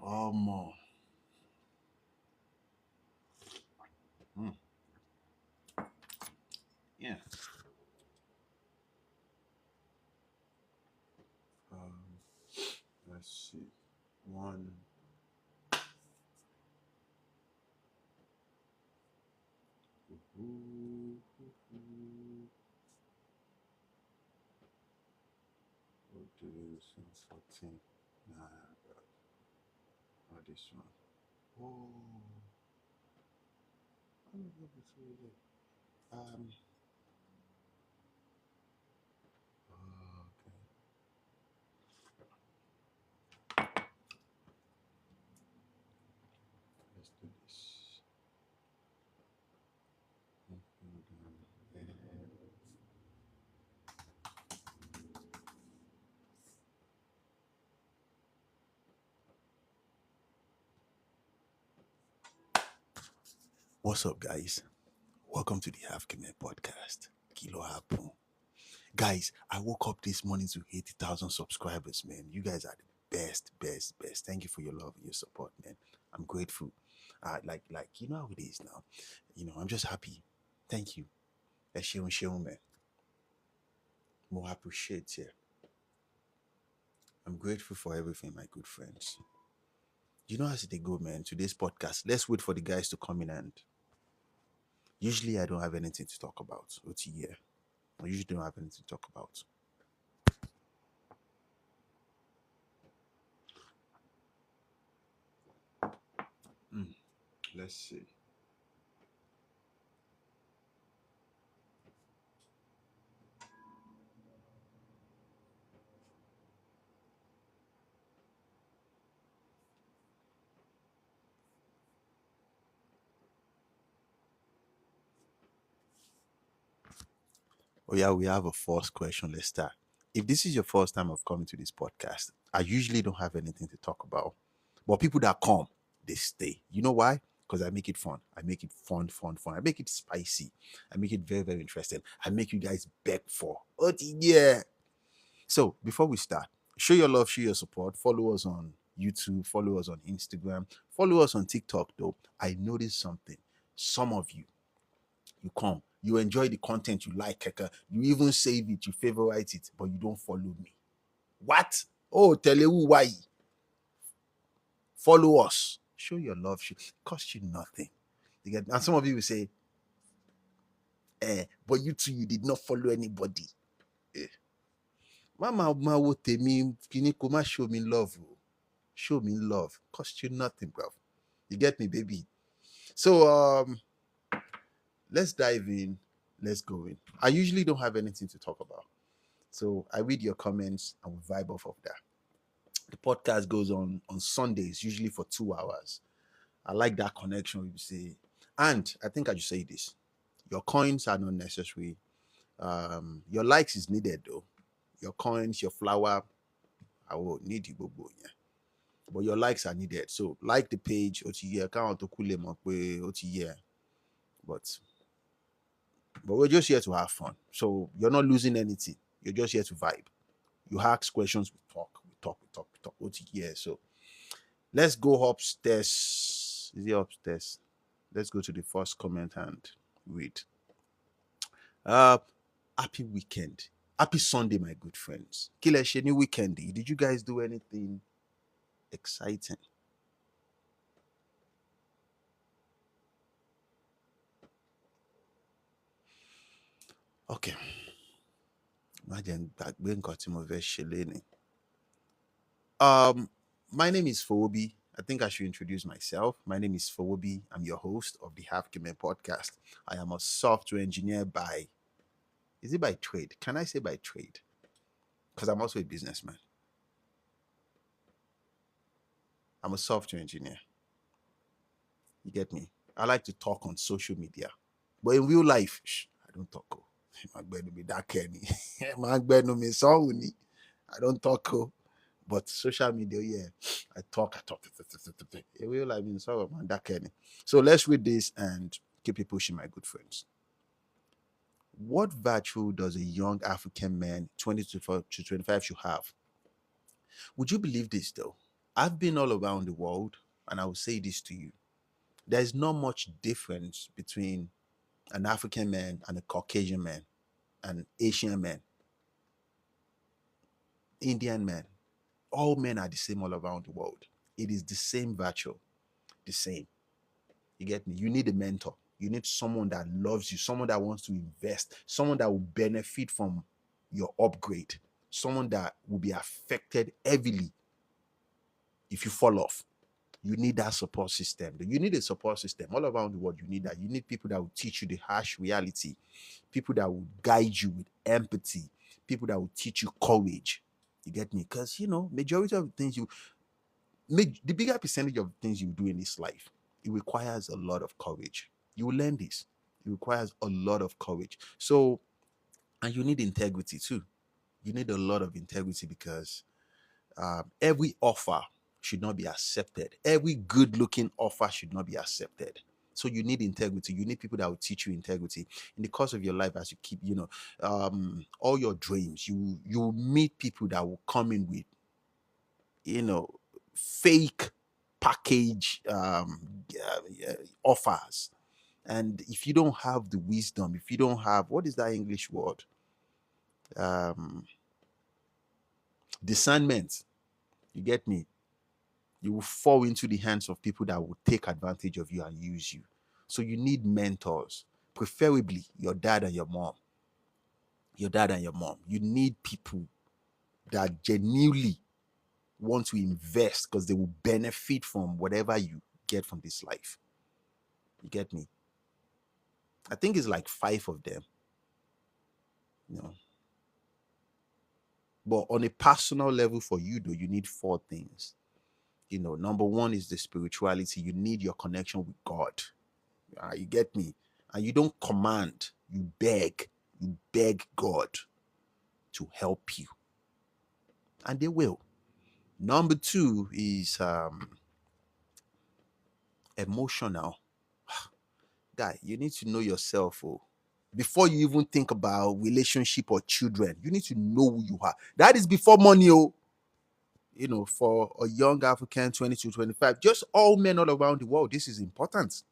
More. Mm, yeah. Um, let's see. One. Ooh, what do this in 14? Nah, bro. Not this one. Oh, I don't know if it's okay. Let's do this. What's up, guys? Welcome to the Half Kime podcast. Kilo Happen. Guys, I woke up this morning to 80,000 subscribers, man. You guys are the best, best, best. Thank you for your love and your support, man. I'm grateful. You know how it is now. I'm just happy. Thank you. Man. More appreciate you. I'm grateful for everything, my good friends. You know as they go, man. Today's podcast. Let's wait for the guys to come in, and usually I don't have anything to talk about. OTA. I usually don't have anything to talk about. Mm, let's see. Oh yeah, we have a first question. Let's start. If this is your first time of coming to this podcast, I usually don't have anything to talk about. But people that come, they stay. You know why? Because I make it fun. I make it fun, fun, fun. I make it spicy. I make it very, very interesting. I make you guys beg for. Oh yeah. So before we start, show your love, show your support. Follow us on YouTube, follow us on Instagram, follow us on TikTok though. I noticed something. Some of you come, you enjoy the content, you like Keka, you even save it, you favorite it, but you don't follow me. What? Oh, Telewu, why? Follow us. Show your love. Should cost you nothing. You get, and some of you will say, but you too, you did not follow anybody. Eh. Mama, wo temi, kini kuma show me love. Show me love. Cost you nothing, bro. You get me, baby. So let's dive in. Let's go in. I usually don't have anything to talk about. So I read your comments and we vibe off of that. The podcast goes on Sundays, usually for 2 hours. I like that connection. We say, and I think I should say this: your coins are not necessary. Your likes is needed though. Your coins, your flower, I will need you, yeah. But your likes are needed. So like the page, OTE, account to cool OTE. But but we're just here to have fun. So you're not losing anything. You're just here to vibe. You ask questions, we talk. OTE. So let's go upstairs. Is it upstairs? Let's go to the first comment and read. Uh, happy weekend. Happy Sunday, my good friends. Kile Sheni weekend. Did you guys do anything exciting? Okay. Imagine that being got him over Sheleni. Um, my name is Fobi. I think I should introduce myself. My name is Fobi. I'm your host of the Half Game podcast. I am a software engineer by, is it by trade? Can I say by trade? Because I'm also a businessman. I'm a software engineer. You get me? I like to talk on social media. But in real life, I don't talk. Oh. I don't talk. Oh. But social media, yeah, I talk. In real life, sorry, man, that Kenny. So let's read this and keep it pushing, my good friends. What virtue does a young African man, 20 to 25, should have? Would you believe this though? I've been all around the world, and I will say this to you. There's not much difference between an African man and a Caucasian man, an Asian man, Indian man. All men are the same all around the world. It is the same virtue, the same. You get me? You need a mentor. You need someone that loves you, someone that wants to invest, someone that will benefit from your upgrade, someone that will be affected heavily if you fall off. You need that support system. You need a support system all around the world. You need that. You need people that will teach you the harsh reality, people that will guide you with empathy, people that will teach you courage. You get me? Because majority of the things the bigger percentage of things you do in this life, it requires a lot of courage. You will learn this. It requires a lot of courage. So, and you need integrity too. You need a lot of integrity because every offer should not be accepted. Every good looking offer should not be accepted. So you need integrity. You need people that will teach you integrity in the course of your life as you keep, all your dreams. You meet people that will come in with, fake package offers. And if you don't have the wisdom, if you don't have, what is that English word? Discernment. You get me? You will fall into the hands of people that will take advantage of you and use you. So you need mentors, preferably your dad and your mom. Your dad and your mom. You need people that genuinely want to invest because they will benefit from whatever you get from this life. You get me? I think it's like 5 of them. But on a personal level for you, though, you need 4 things. Number 1 is the spirituality. You need your connection with God. You get me? And you don't command, you beg. You beg God to help you. And they will. Number 2 is emotional. Guy, you need to know yourself. Before you even think about relationship or children, you need to know who you are. That is before money. For a young African, 22, 25, just all men all around the world, this is important.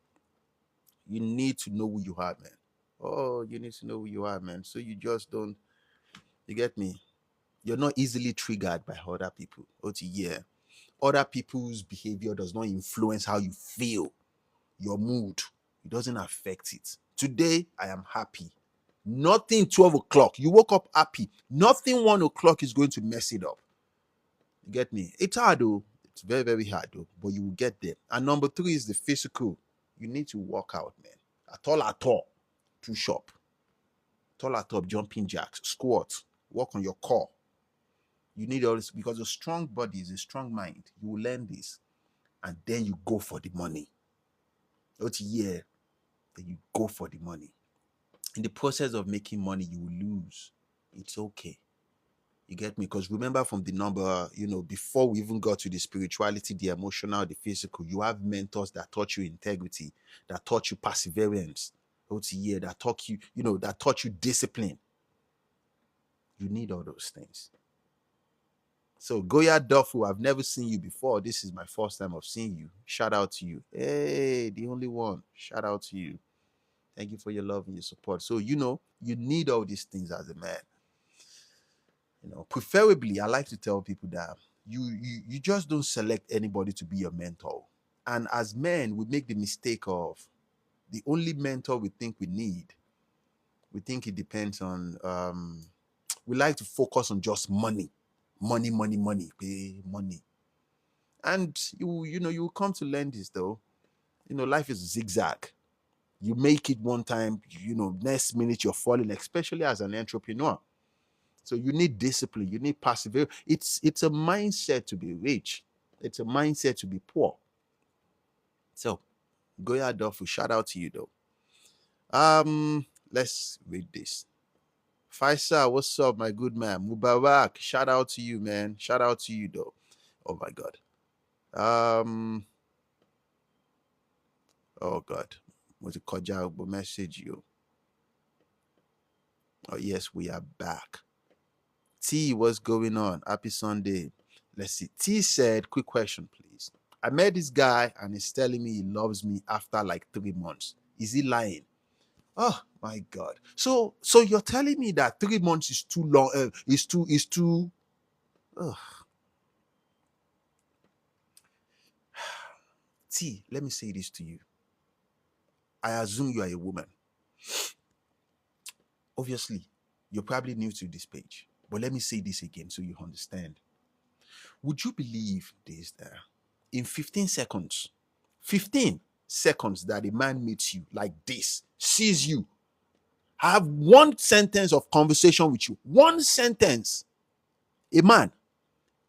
You need to know who you are, man. Oh, you need to know who you are, man. So you just don't, you get me? You're not easily triggered by other people. Other people's behavior does not influence how you feel, your mood. It doesn't affect it. Today, I am happy. Nothing 12 o'clock. You woke up happy. Nothing 1 o'clock is going to mess it up. You get me? It's hard though. It's very, very hard though. But you will get there. And number 3 is the physical. You need to work out, man. At all. Push up. At all, jumping jacks, squats. Work on your core. You need all this because a strong body is a strong mind. You will learn this. And then you go for the money. Then you go for the money. In the process of making money, you will lose. It's okay. You get me? Because remember from the number, before we even got to the spirituality, the emotional, the physical, you have mentors that taught you integrity, that taught you perseverance. That taught you discipline. You need all those things. So Goya Duffo, I've never seen you before. This is my first time of seeing you. Shout out to you. Hey, the only one. Shout out to you. Thank you for your love and your support. So, you need all these things as a man. Preferably, I like to tell people that you just don't select anybody to be your mentor. And as men, we make the mistake of the only mentor we think we need. We think it depends on, we like to focus on just money. Money, pay money. And you will come to learn this though. Life is zigzag. You make it one time, next minute you're falling, especially as an entrepreneur. So you need discipline, you need perseverance. It's a mindset to be rich. It's a mindset to be poor. So Goya Duffo, shout out to you though. Let's read this. Faisal, what's up, my good man? Mubarak, shout out to you, man. Shout out to you though. Oh my God. Oh God. Was it Koja message you? Oh yes, we are back. T, what's going on? Happy Sunday. Let's see. T said, quick question, please. I met this guy and he's telling me he loves me after like 3 months. Is he lying? Oh my God. So you're telling me that 3 months is too long, is too ugh. T, let me say this to you. I assume you are a woman. Obviously, you're probably new to this page. But let me say this again so you understand. Would you believe this that in 15 seconds, 15 seconds that a man meets you like this, sees you, have one sentence of conversation with you, one sentence, a man,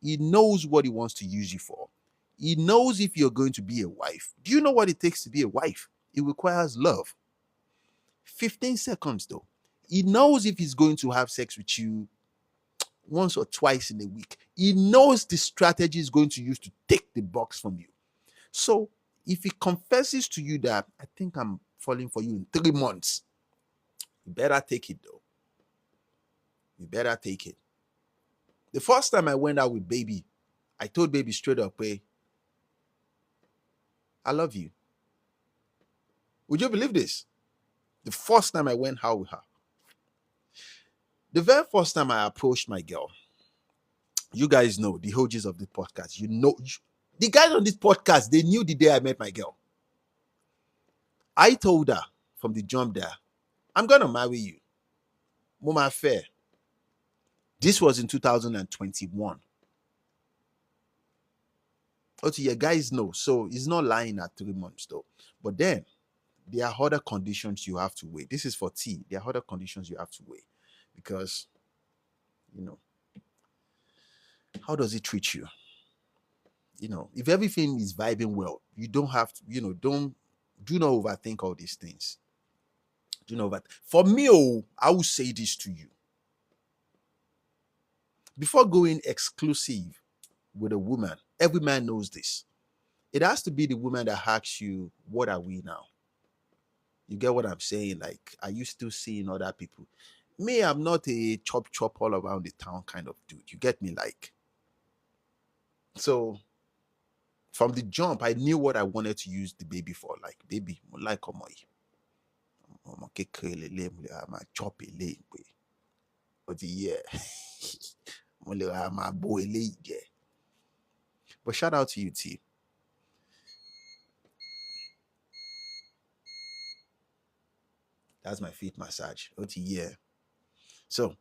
he knows what he wants to use you for. He knows if you're going to be a wife. Do you know what it takes to be a wife? It requires love. 15 seconds though. He knows if he's going to have sex with you once or twice in a week. He knows the strategy he's going to use to take the box from you. So if he confesses to you that I think I'm falling for you in 3 months, you better take it though. You better take it. The first time I went out with baby, I told baby straight up, hey, I love you. Would you believe this? The first time I went out with her. The very first time I approached my girl, you guys know, the OGs of the podcast, the guys on this podcast, they knew the day I met my girl. I told her from the jump there, I'm going to marry you. Mama fair. This was in 2021. Okay, yeah, guys know. So he's not lying at 3 months though. But then there are other conditions you have to weigh. This is for T. There are other conditions you have to weigh. Because, how does it treat you? If everything is vibing well, you don't have to, do not overthink all these things. For me, I will say this to you. Before going exclusive with a woman, every man knows this. It has to be the woman that asks you, what are we now? You get what I'm saying? Like, are you still seeing other people? Me, I'm not a chop all around the town kind of dude. You get me? Like, so from the jump, I knew what I wanted to use the baby for. Like, baby, like I'm chop a but yeah. But shout out to you, T. That's my feet massage. Yeah. So,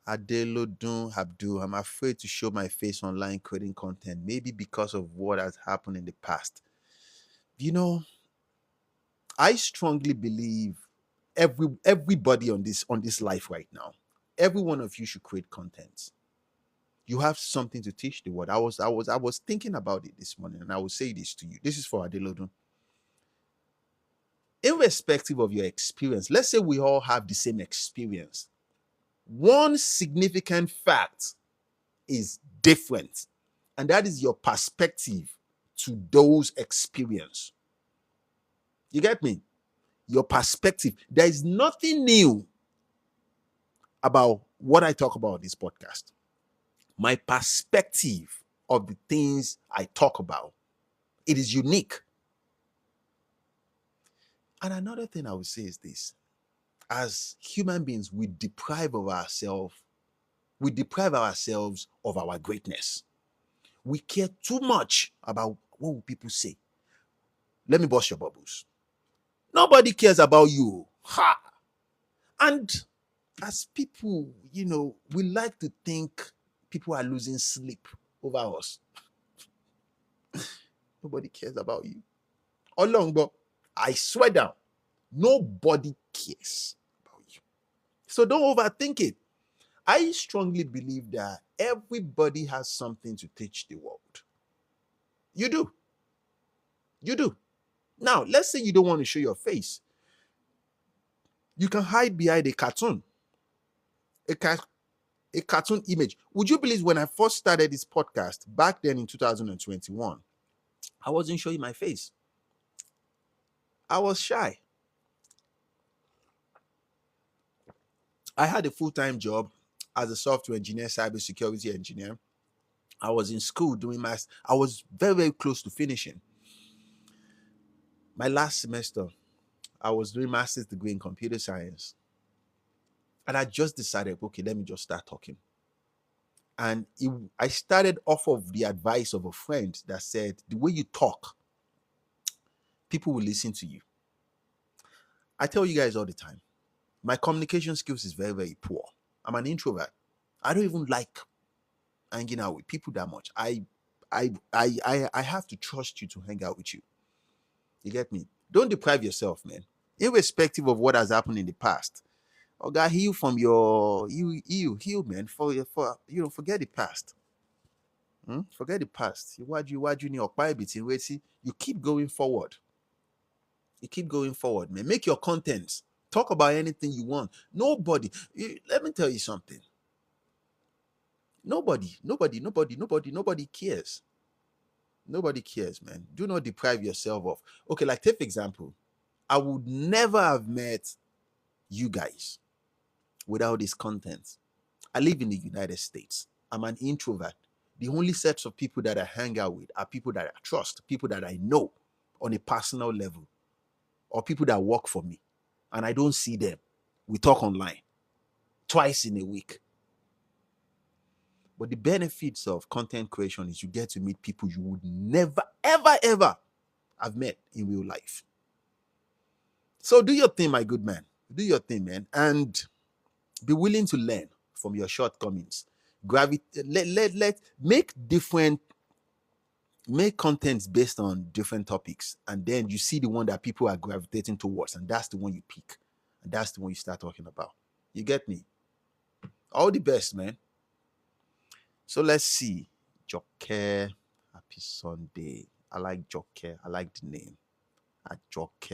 Adelodun Abdul, I'm afraid to show my face online creating content, maybe because of what has happened in the past. I strongly believe everybody on this life right now, every one of you should create content. You have something to teach the world. I was thinking about it this morning, and I will say this to you. This is for Adelodun. Irrespective of your experience, let's say we all have the same experience. One significant fact is different, and that is your perspective to those experience. You get me? Your perspective. There is nothing new about what I talk about on this podcast. My perspective of the things I talk about, it is unique. And another thing I would say is this. As human beings, we deprive ourselves of our greatness. We care too much about what will people say. Let me bust your bubbles. Nobody cares about you. Ha! And as people, we like to think people are losing sleep over us. Nobody cares about you. Olongbo, I swear down, nobody cares about you. So don't overthink it. I strongly believe that everybody has something to teach the world. You do. You do. Now, let's say you don't want to show your face. You can hide behind a cartoon. A cartoon image. Would you believe when I first started this podcast back then in 2021, I wasn't showing my face. I was shy. I had a full-time job. as a software engineer, cybersecurity engineer. I was in school doing math. I was very, very close to finishing. My last semester, I was doing master's degree in computer science. And I just decided, okay, let me just start talking. And I started off of the advice of a friend that said, the way you talk, people will listen to you. I tell you guys all the time, my communication skills is very, very poor. I'm an introvert. I don't even like hanging out with people that much. I have to trust you to hang out with you. You get me? Don't deprive yourself, man. Irrespective of what has happened in the past. Oh God, heal from your heal, man. For forget the past. Forget the past. You keep going forward. You keep going forward, man. Make your content. Talk about anything you want. Let me tell you something. Nobody cares. Nobody cares, man. Do not deprive yourself of. Okay, like take for example, I would never have met you guys without this content. I live in the United States. I'm an introvert. The only sets of people that I hang out with are people that I trust, people that I know on a personal level, or people that work for me. And I don't see them. We talk online twice in a week. But the benefits of content creation is you get to meet people you would never, ever, ever have met in real life. So do your thing, my good man. Do your thing, man. And be willing to learn from your shortcomings. Make contents based on different topics, and then you see the one that people are gravitating towards, and that's the one you pick, and that's the one you start talking about. You get me? All the best, man. So let's see. Joke, happy Sunday. I like Joke. I like the name. Joke.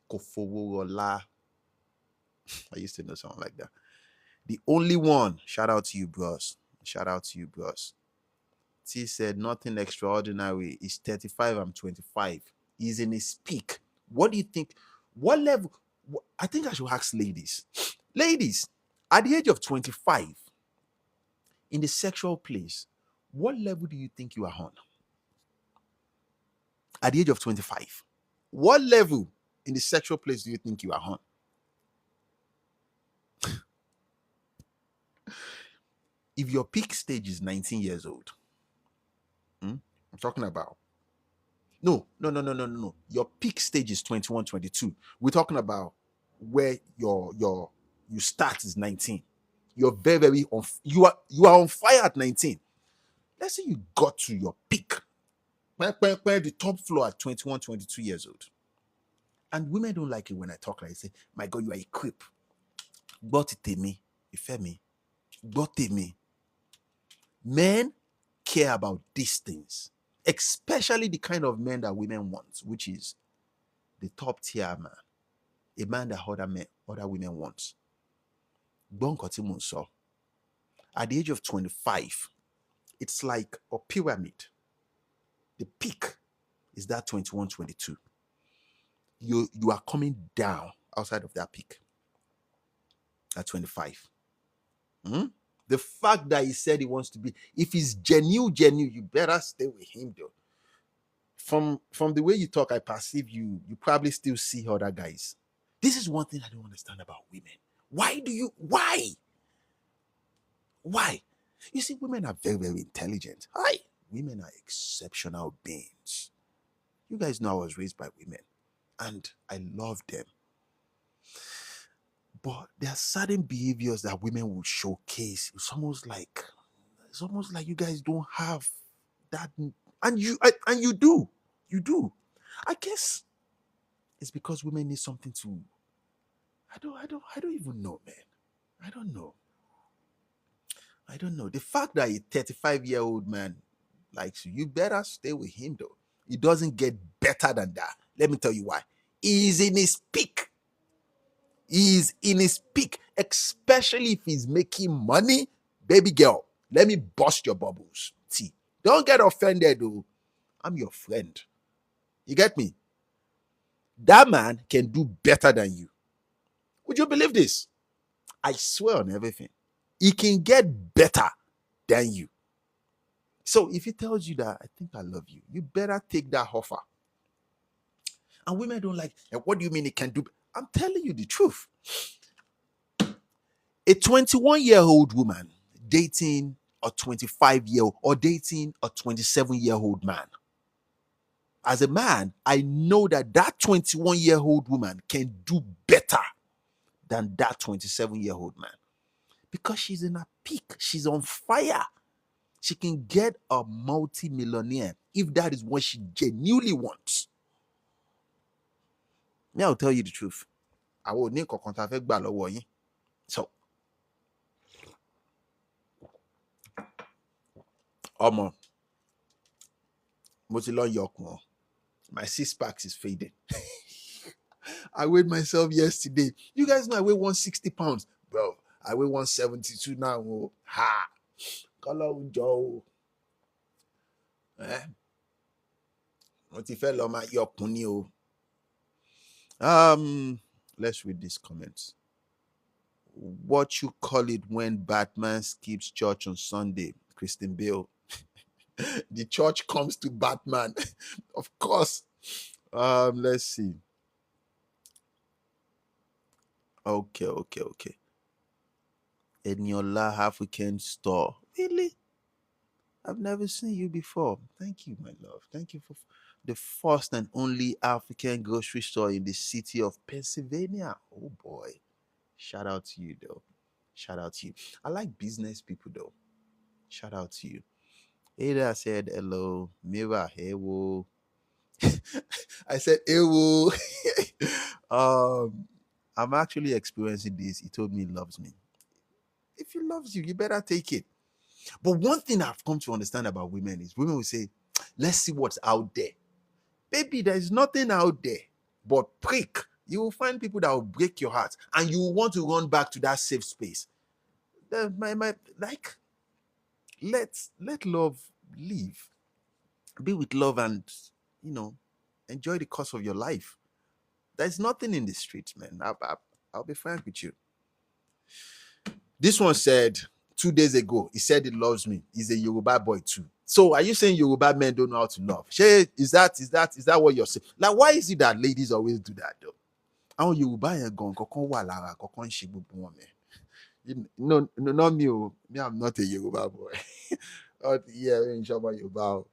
Kofoworola. I used to know something like that. The only one. Shout out to you, bros. Shout out to you, bros. T said nothing extraordinary. He's 35. I'm 25. He's in his peak. What do you think? What level? I think I should ask ladies. Ladies, at the age of 25, in the sexual place, what level do you think you are on? At the age of 25, what level in the sexual place do you think you are on? If your peak stage is 19 years old, I'm talking about. No. Your peak stage is 21, 22. We're talking about where you start is 19. You're very, very you are on fire at 19. Let's say you got to your peak. The top floor at 21, 22 years old. And women don't like it when I talk like say, my God, you are a creep. Me. Men care about these things, especially the kind of men that women want, which is the top tier man, a man that other women want. At the age of 25, it's like a pyramid. The peak is that 21, 22. You are coming down outside of that peak at 25. The fact that he said he wants to be, if he's genuine, you better stay with him though. From the way you talk, I perceive you probably still see other guys. This is one thing I don't understand about women. Why? You see, women are very, very intelligent. Women are exceptional beings. You guys know I was raised by women, and I love them. But there are certain behaviors that women will showcase. It's almost like you guys don't have that, and you do. I guess it's because women need something to. I don't even know, man. I don't know. The fact that a 35-year-old man likes you better stay with him though. It doesn't get better than that. Let me tell you why. He's in his peak. Especially if he's making money. Baby girl, let me bust your bubbles. See, don't get offended though. I'm your friend. You get me? That man can do better than you. Would you believe this? I swear on everything. He can get better than you. So if he tells you that, I think I love you, you better take that offer. And women don't like, what do you mean it can do? I'm telling you the truth. A 21-year-old woman dating a 25-year-old or dating a 27-year-old man. As a man, I know that 21-year-old woman can do better than that 27-year-old man because she's in a peak. She's on fire. She can get a multi-millionaire if that is what she genuinely wants. Me, I'll tell you the truth. I will need to contact you. So, Omo, my 6-pack is fading. I weighed myself yesterday. You guys know I weigh 160 pounds. Bro, I weigh 172 now. Oh. Ha! Color Joe. What if I my yokuni? Let's read these comments. What you call it when Batman skips church on Sunday? Kristen Bale. The church comes to Batman. Of course. Let's see. Okay. Eniola African store. Really? I've never seen you before. Thank you, my love. Thank you for the first and only African grocery store in the city of Pennsylvania. Oh boy. Shout out to you, though. Shout out to you. I like business people, though. Shout out to you. Ada said hello. Mira, hey, whoa. I said, hey, whoa. I'm actually experiencing this. He told me he loves me. If he loves you, you better take it. But one thing I've come to understand about women is women will say, let's see what's out there. Baby, there's nothing out there but prick. You will find people that will break your heart and you will want to run back to that safe space. Let love live. Be with love and, enjoy the course of your life. There's nothing in the streets, man. I'll be frank with you. This one said 2 days ago, he said he loves me. He's a Yoruba boy too. So are you saying Yoruba men don't know how to love? Is that what you're saying? Like, why is it that ladies always do that though? Àwọn Yorùbá yẹn gan kankan wà lára kankan ṣe gbogbo wọn mẹ. No, not me. Me, I'm not a Yoruba boy. Yeah, inshallah Yoruba.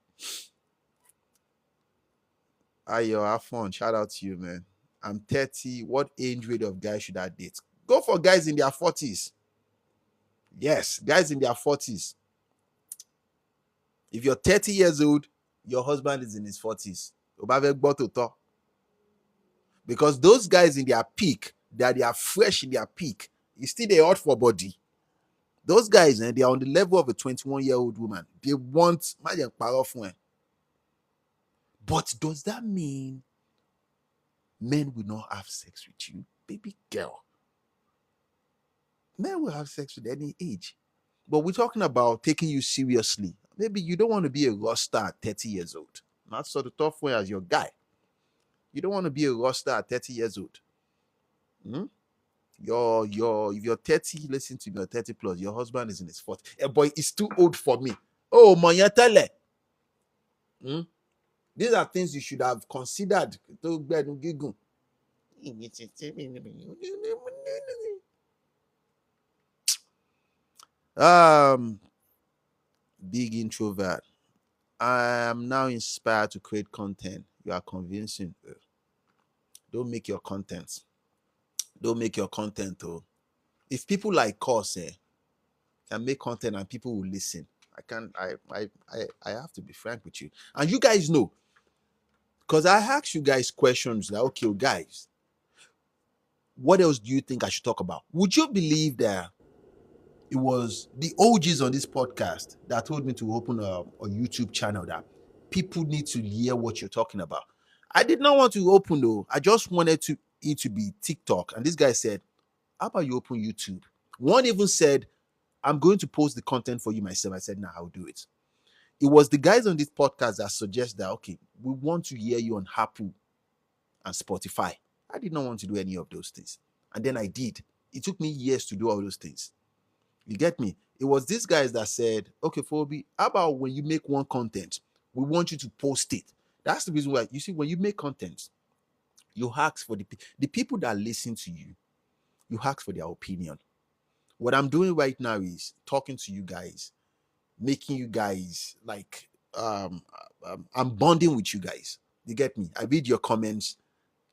Ayo, have fun. Shout out to you, man. I'm 30. What age rate of guys should I date? Go for guys in their 40s. Yes, guys in their 40s. If you're 30 years old, your husband is in his 40s. Because those guys in their peak, they are fresh in their peak. It's still they hot for body. Those guys, they are on the level of a 21-year-old woman. They want but does that mean men will not have sex with you? Baby girl. Men will have sex with any age. But we're talking about taking you seriously. Maybe you don't want to be a roster at 30 years old. Not so the tough way as your guy. You don't want to be a roster at 30 years old. If you're 30, listen to me, you're 30 plus, your husband is in his 40s. A boy is too old for me. Oh, Monyatele. These are things you should have considered. Big introvert. I am now inspired to create content. You are convincing. Don't make your content. Don't make your content, though. If people like us can make content and people will listen, I have to be frank with you. And you guys know, because I asked you guys questions like, okay, guys, what else do you think I should talk about? Would you believe that it was the OGs on this podcast that told me to open a YouTube channel that people need to hear what you're talking about? I did not want to open though. I just wanted it to be TikTok. And this guy said, how about you open YouTube? One even said, I'm going to post the content for you myself. I said, nah, I'll do it. It was the guys on this podcast that suggest that, okay, we want to hear you on Apple and Spotify. I did not want to do any of those things. And then I did. It took me years to do all those things. You get me? It was these guys that said, okay, Phoebe, how about when you make one content, we want you to post it. That's the reason why, you see, when you make content, you ask for the people that listen to you, you ask for their opinion. What I'm doing right now is talking to you guys, making you guys like, I'm bonding with you guys. You get me? I read your comments.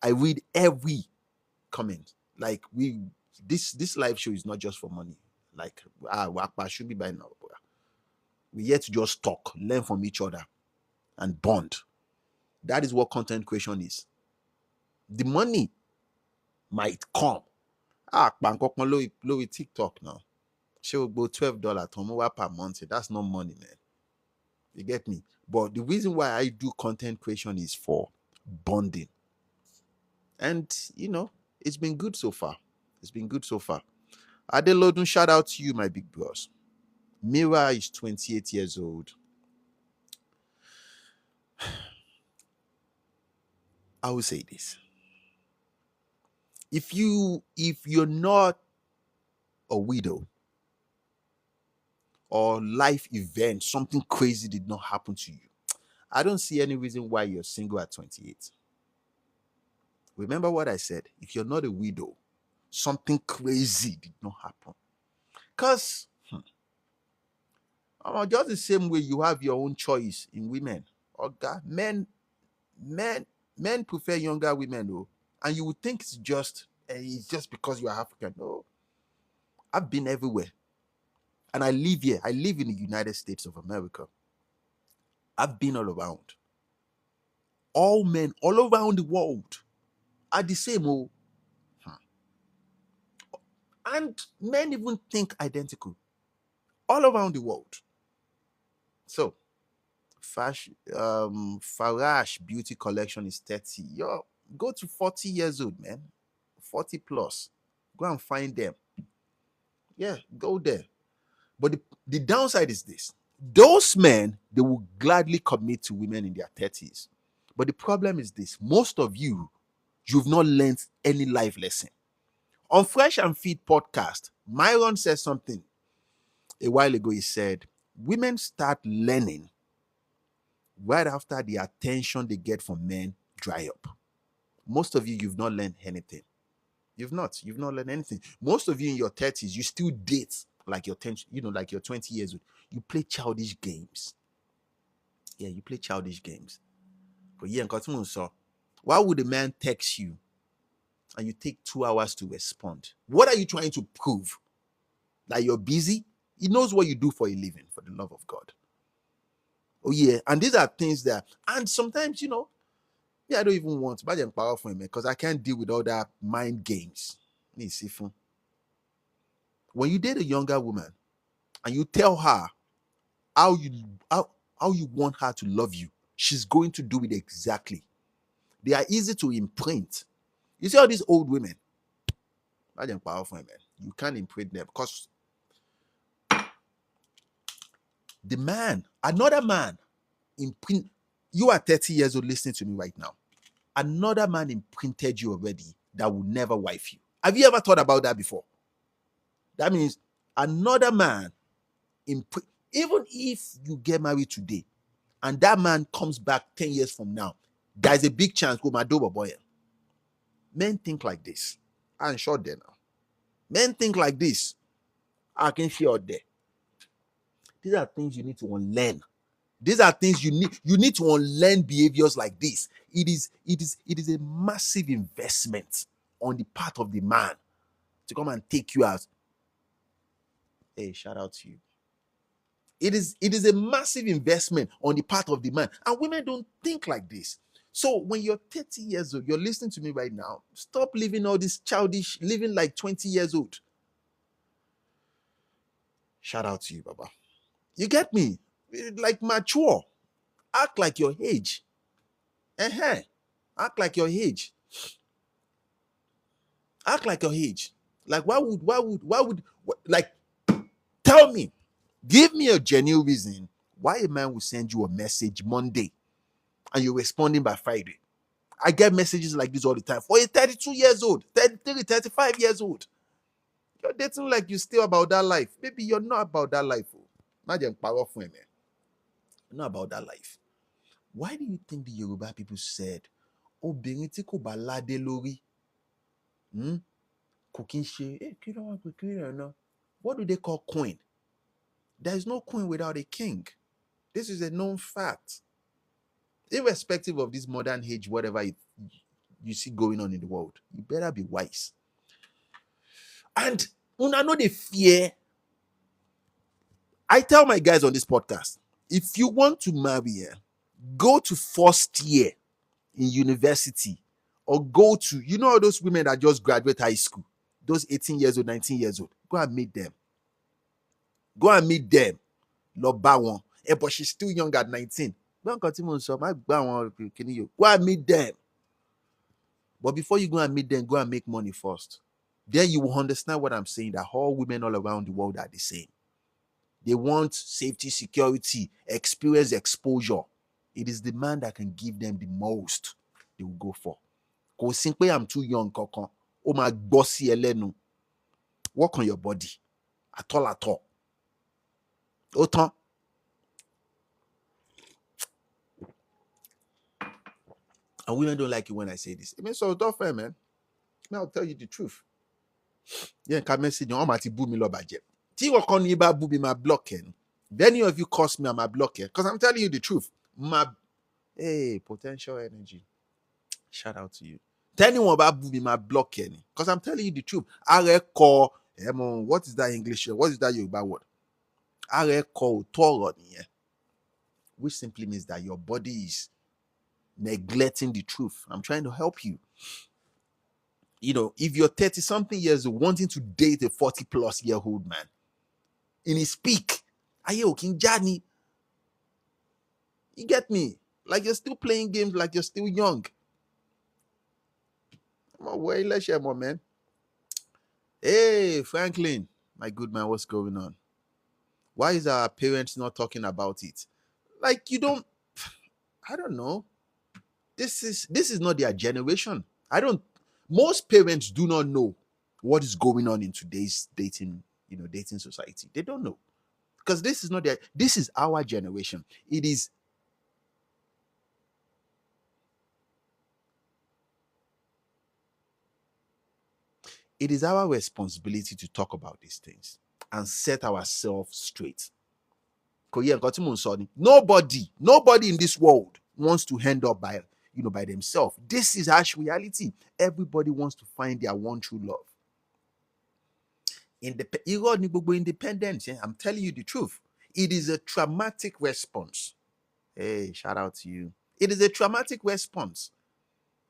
I read every comment. Like, this live show is not just for money. Like, Wakpa should be by now. We're here to just talk, learn from each other, and bond. That is what content creation is. The money might come. Low TikTok now. She will go $12 per month. That's not money, man. You get me? But the reason why I do content creation is for bonding. And, it's been good so far. It's been good so far. Adelodun, shout out to you, my big bros. Mira is 28 years old. I will say this. If you're not a widow, or life event, something crazy did not happen to you, I don't see any reason why you're single at 28. Remember what I said. If you're not a widow, something crazy did not happen. Because just the same way you have your own choice in women. Okay, men prefer younger women, though. And you would think it's just because you are African. No. I've been everywhere. And I live here. I live in the United States of America. I've been all around. All men all around the world are the same. And men even think identical. All around the world. So, Farash Beauty Collection is 30. Yo, go to 40 years old, man. 40 plus. Go and find them. Yeah, go there. But the downside is this. Those men, they will gladly commit to women in their 30s. But the problem is this. Most of you've not learned any life lesson. On Fresh and Fit podcast, Myron said something a while ago. He said, women start learning right after the attention they get from men dry up. Most of you've not learned anything. You've not learned anything. Most of you in your 30s, you still date like you're 10, like you're 20 years old. You play childish games. Yeah, you play childish games. But yeah, so why would a man text you and you take 2 hours to respond? What are you trying to prove? That you're busy? He knows what you do for a living, for the love of God. Oh yeah, and these are things that, and sometimes, I don't even want to power for him because I can't deal with all that mind games. When you date a younger woman and you tell her how you want her to love you, she's going to do it exactly. They are easy to imprint. You see all these old women, powerful, man. You can't imprint them because another man imprint. You are 30 years old listening to me right now. Another man imprinted you already that will never wife you. Have you ever thought about that before? That means another man, even if you get married today and that man comes back 10 years from now, there's a big chance go my double boy. Men think like this. I'm sure there now. Men think like this. I can see out there. These are things you need to unlearn. These are things you need to unlearn behaviors like this. It is a massive investment on the part of the man to come and take you out. Hey, shout out to you. It is a massive investment on the part of the man. And women don't think like this. So when you're 30 years old, you're listening to me right now, stop living all this childish, living like 20 years old. Shout out to you, Baba. You get me? Like mature. Act like your age. Act like your age. Act like your age. Like why would like tell me, give me a genuine reason why a man will send you a message Monday and you're responding by Friday. I get messages like this all the time for a 32 years old, 33, 35 years old. You're dating like you still about that life. Maybe you're not about that life. Not just powerful, man. Not about that life. Why do you think the Yoruba people said, obìnrin tí kò bá ládé lórí, kò kí ń ṣe, kí ló wá pé kí ló náà? What do they call queen? There is no queen without a king. This is a known fact. Irrespective of this modern age, whatever you see going on in the world, you better be wise. And una know the fear. I tell my guys on this podcast, if you want to marry, go to first year in university, or go to, you know, those women that just graduate high school, those 18 years old, 19 years old, go and meet them. Go and meet them. Lọ bá wọn. But she's still young at 19. Go and meet them. But before you go and meet them, go and make money first. Then you will understand what I'm saying, that all women all around the world are the same. They want safety, security, experience, exposure. It is the man that can give them the most they will go for. Because simply I'm too young, Kokon. Oh my bossy Elenu. Work on your body. At all. Autant. And women don't like it when I say this. I mean, so don't fair, man. I'll tell you the truth. Yeah, can message you. I'm at boo me lo budget. Ti wo kon iba boo be my blocking. If any of you curse me, I'm a blocker. Because I'm telling you the truth. Hey, potential energy. Shout out to you. Tell anyone about boo be my blocking. Because I'm telling you the truth. What is that English? What is that Yoruba word? Which simply means that your body is neglecting the truth. I'm trying to help you. You know, if you're 30 something years old wanting to date a 40 plus year old man in his peak, you get me? Like you're still playing games, like you're still young. Let's share more, man. Hey, Franklin, my good man, what's going on? Why is our parents not talking about it? Like you don't, I don't know. This is not their generation. Most parents do not know what is going on in today's dating society. They don't know. Because this is our generation. It is our responsibility to talk about these things and set ourselves straight. Nobody in this world wants to end up by themselves. This is harsh reality. Everybody wants to find their one true love. Independence, I'm telling you the truth. It is a traumatic response. Hey, shout out to you. It is a traumatic response.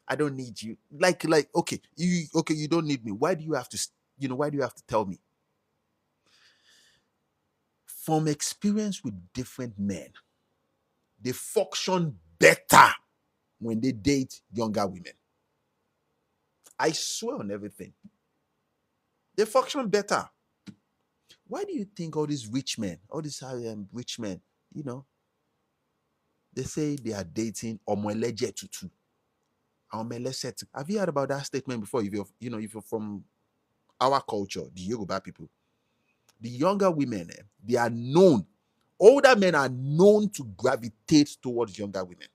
I don't need you. Like, okay, you don't need me. Why do you have to tell me? From experience with different men, they function better when they date younger women. I swear on everything. They function better. Why do you think all these rich men, rich men, they say they are dating Omeleje Tutu? Have you heard about that statement before? If you're from our culture, the Yoruba people, the younger women, they are known. Older men are known to gravitate towards younger women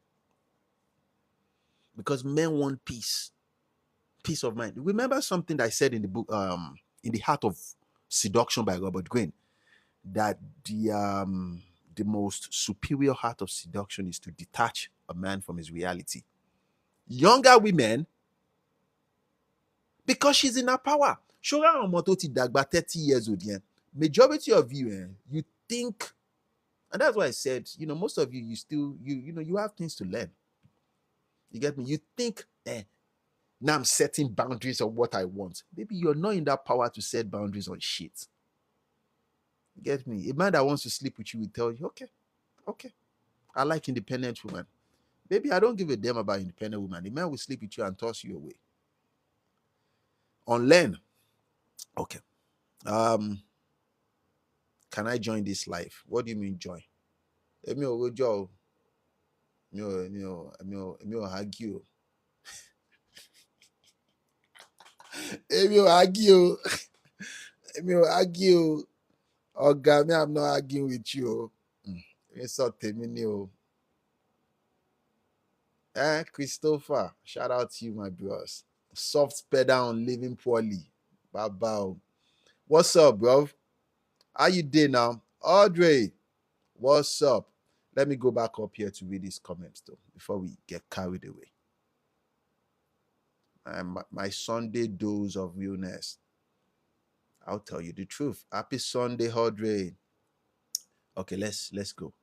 because men want peace of mind. Remember something that I said in the book, in the Heart of Seduction by Robert Greene, that the most superior art of seduction is to detach a man from his reality. Younger women, because she's in her power. Shora Omototi Dagba 30 years old. Majority of you, you think, and that's why I said, most of you, you have things to learn. You get me? You think, now I'm setting boundaries on what I want. Maybe you're not in that power to set boundaries on shit. You get me? A man that wants to sleep with you will tell you, okay, I like independent women. Baby, I don't give a damn about independent women. The man will sleep with you and toss you away. Unlearn. Okay. Can I join this life? What do you mean join? Emi o rojo. Emi o argue. Emi o argue. Me will argue. Oh, God, me, I'm not arguing with you. It's not me. Christopher, shout out to you, my bros. Soft pedal on living poorly. Bye. What's up, bro? How you doing now? Audrey, what's up? Let me go back up here to read these comments though, before we get carried away. My Sunday dose of realness. I'll tell you the truth. Happy Sunday, Audrey. Okay, let's go.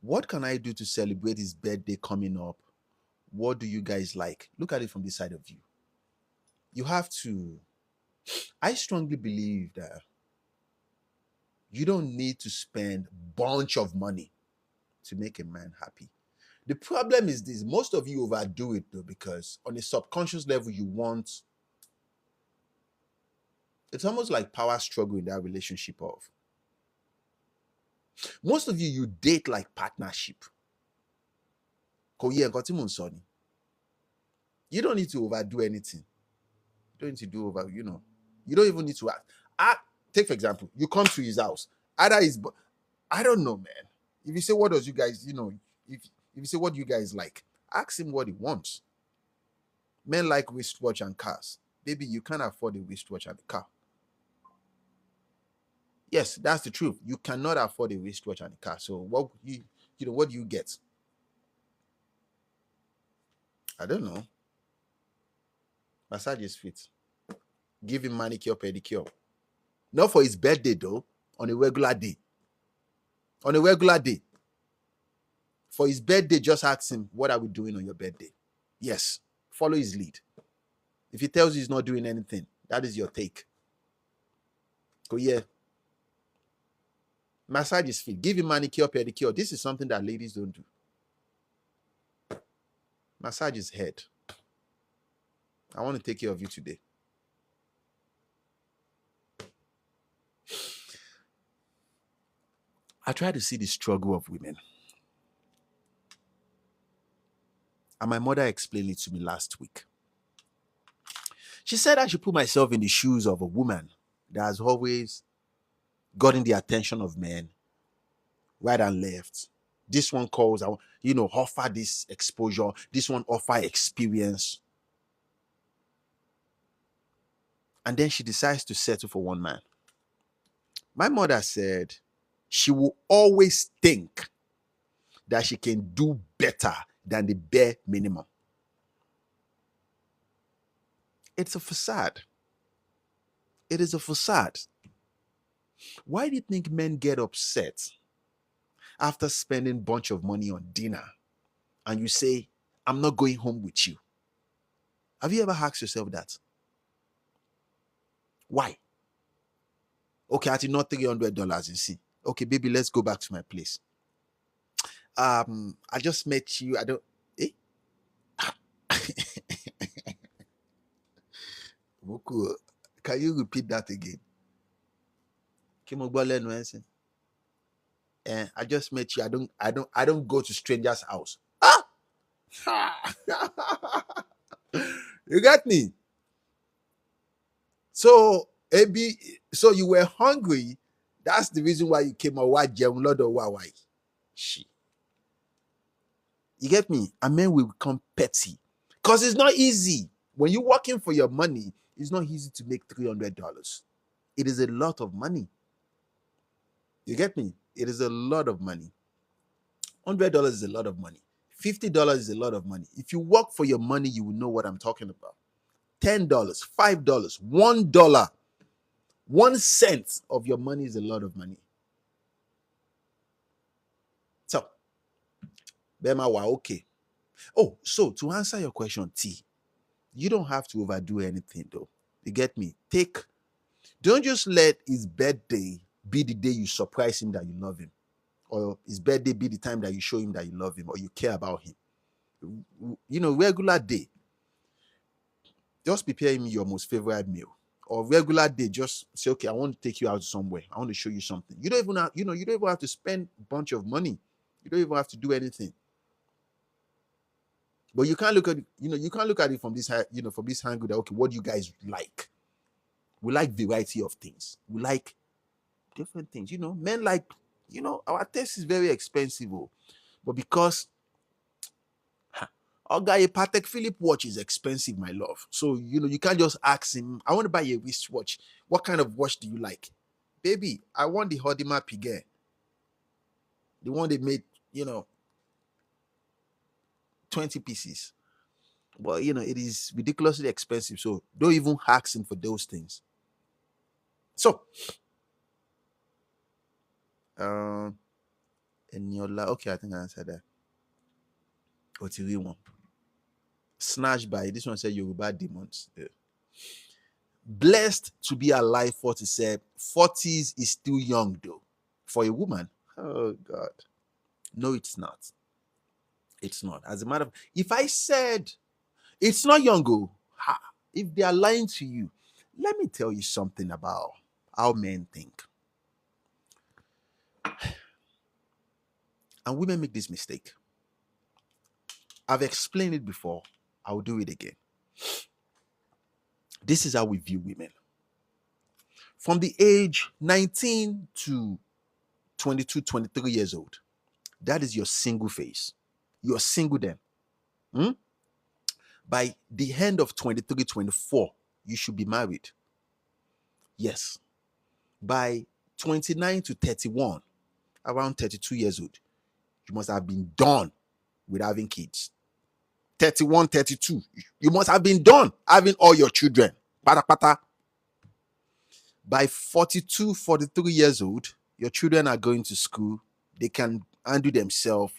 What can I do to celebrate his birthday coming up? What do you guys like? Look at it from the side of you. You have to. I strongly believe that you don't need to spend a bunch of money to make a man happy. The problem is this: most of you overdo it though, because on a subconscious level, you want. It's almost like power struggle in that relationship of. Most of you date like partnership. You don't need to overdo anything. You don't need to do over, you don't even need to act. Take for example, you come to his house. Either I don't know, man. If you say what does you guys, if you say what you guys like, ask him what he wants. Men like wristwatch and cars. Baby, you can't afford a wristwatch and a car. Yes, that's the truth. You cannot afford a wristwatch and a car. So what what do you get? I don't know. Massage his feet. Give him manicure, pedicure. Not for his birthday though, on a regular day. On a regular day. For his birthday, just ask him, what are we doing on your birthday? Yes, follow his lead. If he tells you he's not doing anything, that is your take. Go yeah. Massage his feet. Give him manicure, pedicure. This is something that ladies don't do. Massage his head. I want to take care of you today. I try to see the struggle of women. And my mother explained it to me last week. She said I should put myself in the shoes of a woman that has always gotten the attention of men, right and left. This one calls, offer this exposure. This one offer experience. And then she decides to settle for one man. My mother said she will always think that she can do better than the bare minimum. It's a facade. It is a facade. Why do you think men get upset after spending a bunch of money on dinner and you say, I'm not going home with you? Have you ever asked yourself that? Why? Okay, I did not $300, you see. Okay, baby, let's go back to my place. I just met you. I don't. Can you repeat that again? I just met you. I don't go to strangers' house. You got me? So, so you were hungry. That's the reason why you came out. Why? You get me? And men will become petty. Because it's not easy. When you're working for your money, it's not easy to make $300. It is a lot of money. You get me? It is a lot of money. $100 is a lot of money. $50 is a lot of money. If you work for your money, you will know what I'm talking about. $10, $5, $1, 1 cent of your money is a lot of money. So, Bema wa okay. Oh, so to answer your question, T, you don't have to overdo anything though. You get me? Don't just let his birthday be the day you surprise him that you love him. Or his birthday be the time that you show him that you love him or you care about him. Regular day. Just prepare him your most favorite meal. Or regular day, just say, okay, I want to take you out somewhere. I want to show you something. You don't even have, you don't even have to spend a bunch of money. You don't even have to do anything. But you can't look at, you can't look at it from this, from this angle that, okay, what do you guys like? We like variety of things. We like different things. Men like, our taste is very expensive, but because a Patek Philippe watch is expensive, my love. So, you can't just ask him, I want to buy a wristwatch. What kind of watch do you like? Baby, I want the Audemars Piguet. The one they made, 20 pieces. But, it is ridiculously expensive. So don't even ask him for those things. So, Eniola, okay, I think I answered that. Otiri one. Snatched by, this one said Yoruba demons. Yeah. Blessed to be alive, 47. 40s is still young though. For a woman. Oh God. No, it's not. It's not. As a matter of, if I said it's not young, if they are lying to you, let me tell you something about how men think. And women make this mistake. I've explained it before. I'll do it again. This is how we view women. From the age 19 to 22, 23 years old, that is your single phase. You're single then. By the end of 23, 24, you should be married. Yes. By 29 to 31, around 32 years old, you must have been done with having kids. 31, 32, you must have been done having all your children. Pata pata. By 42, 43 years old, your children are going to school. They can handle themselves.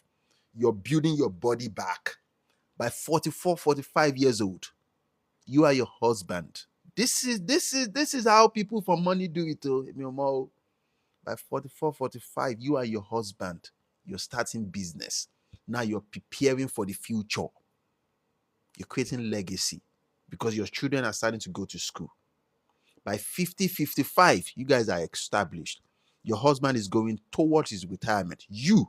You're building your body back. By 44, 45 years old, you are your husband. This is how people for money do it. By 44, 45, you are your husband. You're starting business. Now you're preparing for the future. You're creating legacy because your children are starting to go to school. By 50, 55, you guys are established. Your husband is going towards his retirement. You,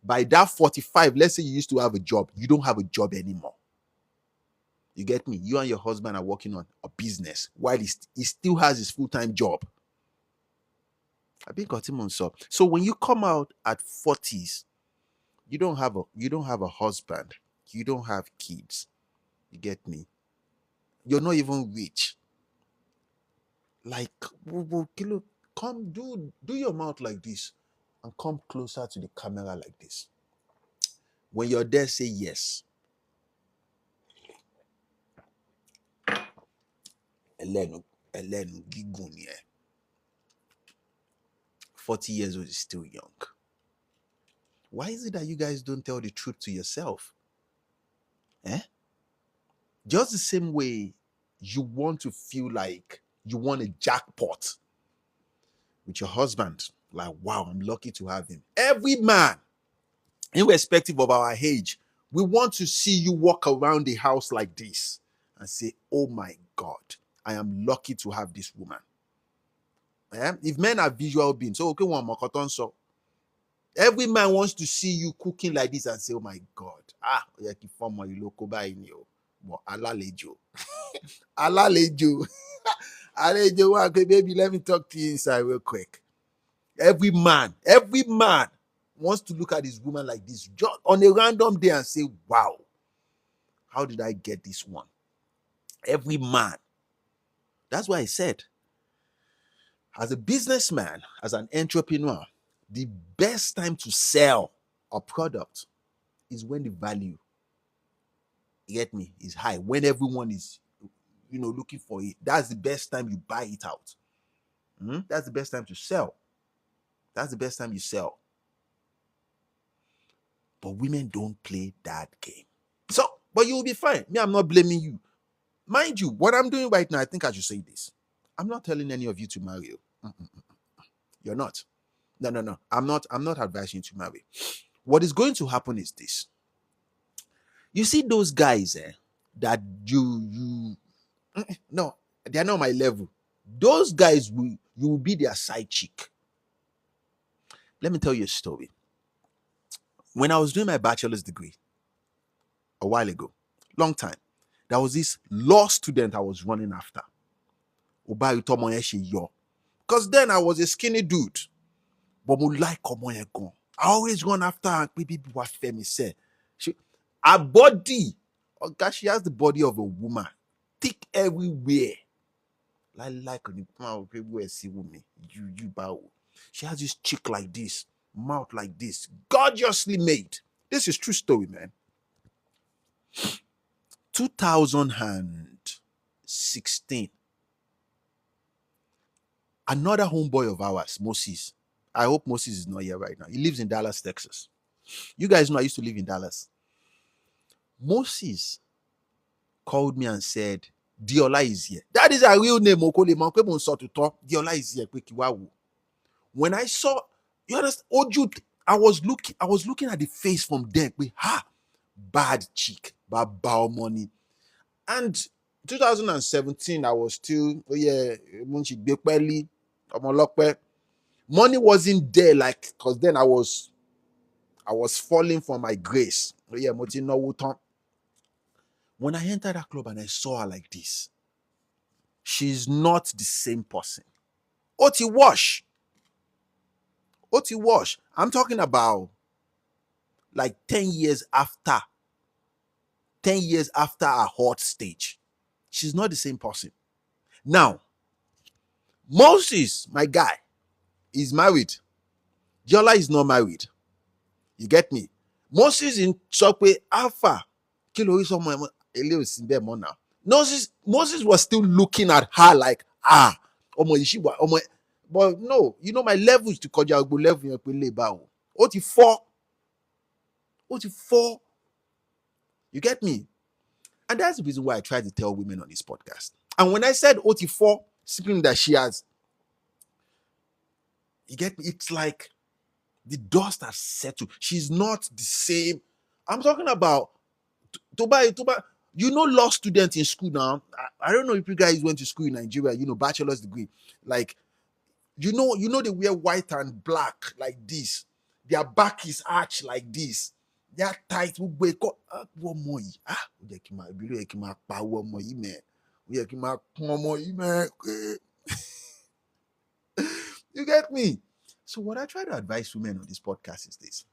by that 45, let's say you used to have a job. You don't have a job anymore. You get me? You and your husband are working on a business while he still has his full-time job. I've been got him on so. So when you come out at 40s, you don't have a husband. You don't have kids. You get me? You're not even rich. Like, come do your mouth like this and come closer to the camera like this. When you're there, say yes. Elenu gigun here. 40 years old is still young. Why is it that you guys don't tell the truth to yourself? Just the same way you want to feel like you want a jackpot with your husband. Like, wow, I'm lucky to have him. Every man, irrespective of our age, we want to see you walk around the house like this and say, oh my God, I am lucky to have this woman. If men are visual beings, so okay, one more so every man wants to see you cooking like this and say, oh my God, alalejo. Alejo, baby, let me talk to you inside real quick. Every man wants to look at his woman like this just on a random day and say, wow, how did I get this one? Every man. That's why I said, as a businessman, as an entrepreneur, the best time to sell a product is when the value, you get me, is high. When everyone is, looking for it. That's the best time you buy it out. That's the best time to sell. That's the best time you sell. But women don't play that game. So, but you'll be fine. Me, I'm not blaming you. Mind you, what I'm doing right now, I think I should say this. I'm not telling any of you to marry. You're not. No. I'm not advising you to marry. What is going to happen is this. You see those guys that no, they're not my level. Those guys you will be their side chick. Let me tell you a story. When I was doing my bachelor's degree a while ago, long time, there was this law student I was running after. Because then I was a skinny dude. But I like ọmọ yẹn gan. I always run after her. People were Femi say. Her body, oh gosh, she has the body of a woman. Thick everywhere. Like people see me. You bow. She has this cheek like this, mouth like this, gorgeously made. This is true story, man. 2016. Another homeboy of ours, Moses. I hope Moses is not here right now. He lives in Dallas, Texas. You guys know I used to live in Dallas. Moses called me and said, Diola is here. That is a real name. Diola is here. When I saw, you understand, I was looking at the face from there. Bad cheek, bad bow money. And 2017, I was still, money wasn't there, like, because then I was falling for my grace. When I entered that club and I saw her like this, she's not the same person. Oti wash. I'm talking about like 10 years after our hot stage. She's not the same person. Now, Moses, my guy, is married. Diola is not married. You get me? Moses in Chokwe Alpha. Moses was still looking at her like, but no, my levels to Kojago level in OT4. You get me? And that's the reason why I try to tell women on this podcast. And when I said OT4, simply that she has, you get me? It's like the dust has settled. She's not the same. I'm talking about Toba. Law student in school now. I don't know if you guys went to school in Nigeria, bachelor's degree. Like, they wear white and black like this. Their back is arched like this. They are tight. You get me? So what I try to advise women on this podcast is this.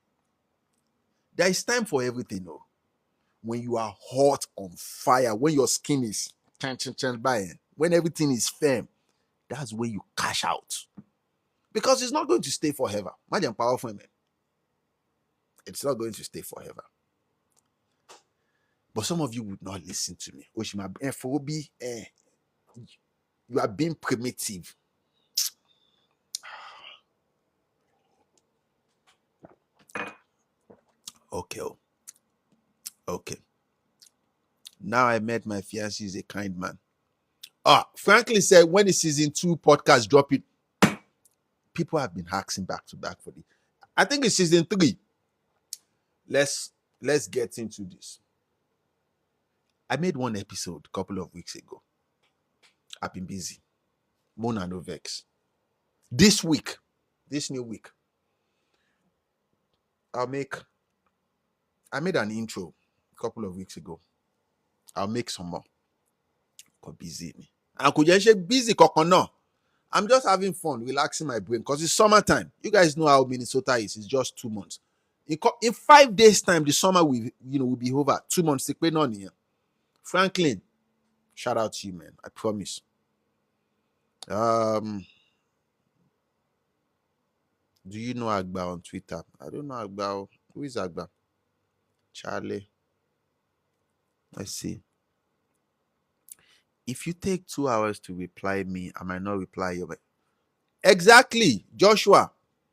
There is time for everything, though. When you are hot, on fire, when your skin is when everything is firm, that's when you cash out. Because it's not going to stay forever. Imagine powerful men. It's not going to stay forever. But some of you would not listen to me. You are being primitive. Okay. Now I met my fiancé. He's a kind man. Franklin said when the season 2 podcast drop it, people have been asking back to back for it. I think it's season 3. Let's get into this. I made one episode a couple of weeks ago. I've been busy. Mona no vex. This new week, I made an intro a couple of weeks ago. I'll make some more. Busy me. I could just busy no. I'm just having fun, relaxing my brain because it's summertime. You guys know how Minnesota is. It's just 2 months. In 5 days' time, the summer will be over. 2 months. Franklin, shout out to you, man. I promise. Do you know Agba on Twitter? I don't know Agba. Who is Agba? Charlie. Let's see. If you take 2 hours to reply me, I might not reply you. Exactly, Joshua.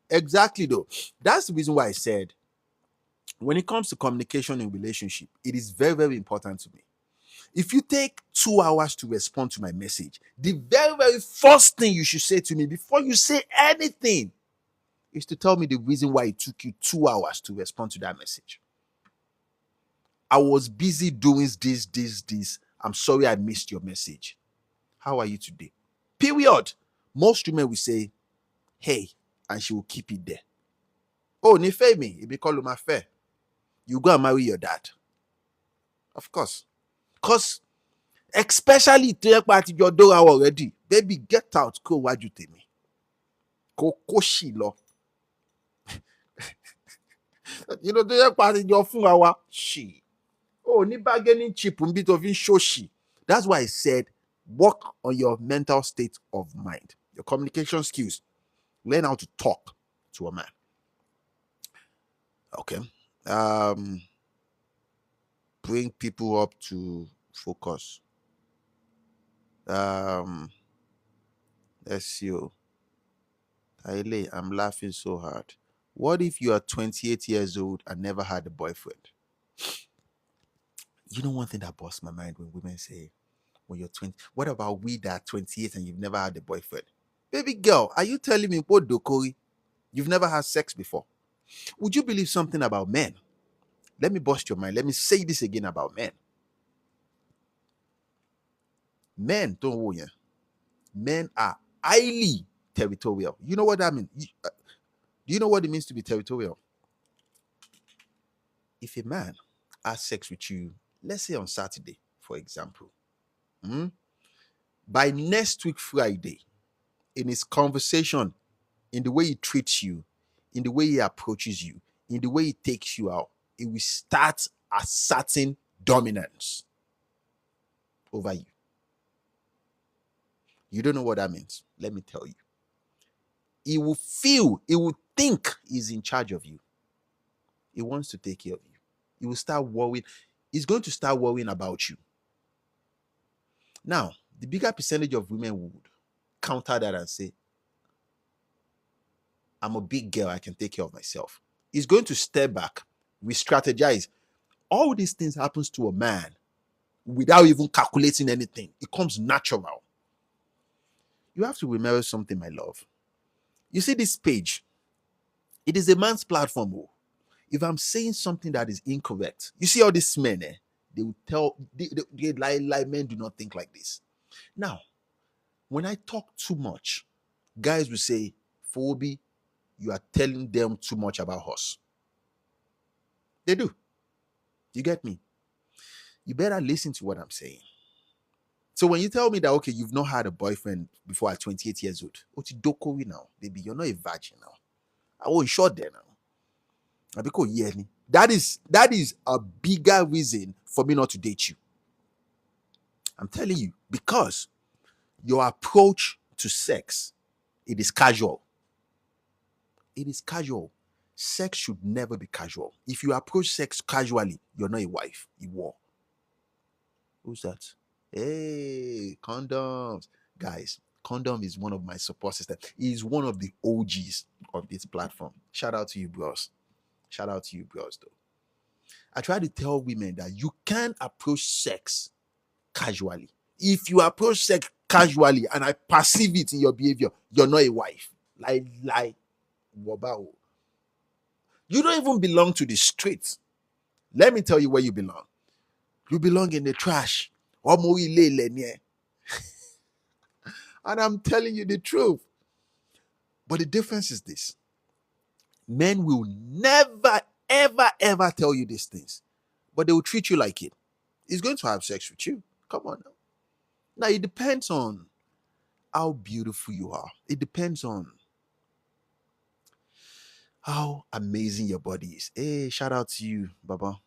Exactly, though. That's the reason why I said, when it comes to communication in relationship, it is very, very important to me. If you take 2 hours to respond to my message, the very, very first thing you should say to me before you say anything is to tell me the reason why it took you 2 hours to respond to that message. I was busy doing this. I'm sorry I missed your message. How are you today? Period. Most women will say, hey, and she will keep it there. Oh, Nifemi, it be called my fair. You go and marry your dad. Of course. Because, especially to your party, your door already. Baby, get out. Ko waju temi. Ko shilo. You know, the part in your phone, she. Oh, ni bargaining chip un bit of in shoshi. That's why I said work on your mental state of mind, your communication skills. Learn how to talk to a man. Okay. Bring people up to focus. Let's see. Taile, I'm laughing so hard. What if you are 28 years old and never had a boyfriend? You know one thing that busts my mind when women say, when you're 20, what about we that are 28 and you've never had a boyfriend? Baby girl, are you telling me what dokori? You've never had sex before? Would you believe something about men? Let me bust your mind. Let me say this again about men. Men, don't worry. Men are highly territorial. You know what that means? Do you know what it means to be territorial? If a man has sex with you, let's say on Saturday, for example, by next week Friday, in his conversation, in the way he treats you, in the way he approaches you, in the way he takes you out, it will start asserting dominance over you. You don't know what that means. Let me tell you. He will think he's in charge of you. He wants to take care of you. He will start worrying. He's going to start worrying about you. Now, the bigger percentage of women would counter that and say, I'm a big girl, I can take care of myself. He's going to step back, re-strategize. All these things happens to a man without even calculating anything. It comes natural. You have to remember something, my love. You see this page, it is a man's platform. Oh. If I'm saying something that is incorrect, you see all these men, they will tell, they lie, men do not think like this. Now, when I talk too much, guys will say, Phoebe, you are telling them too much about us. They do. You get me? You better listen to what I'm saying. So when you tell me that, okay, you've not had a boyfriend before at 28 years old, Otidokori now, baby, you're not a virgin now. I was short there now. Because that is a bigger reason for me not to date you. I'm telling you, because your approach to sex, it is casual. It is casual. Sex should never be casual. If you approach sex casually, you're not a wife. You are. Who's that? Hey, condoms. Guys, condom is one of my support systems. He's one of the OGs of this platform. Shout out to you, bros. Shout out to you, bros, though. I try to tell women that you can approach sex casually. If you approach sex casually and I perceive it in your behavior, you're not a wife. Like, wabao. You don't even belong to the streets. Let me tell you where you belong. You belong in the trash. And I'm telling you the truth. But the difference is this. Men will never, ever, ever tell you these things. But they will treat you like it. He's going to have sex with you. Come on now. Now, it depends on how beautiful you are. It depends on how amazing your body is. Hey, shout out to you, Baba.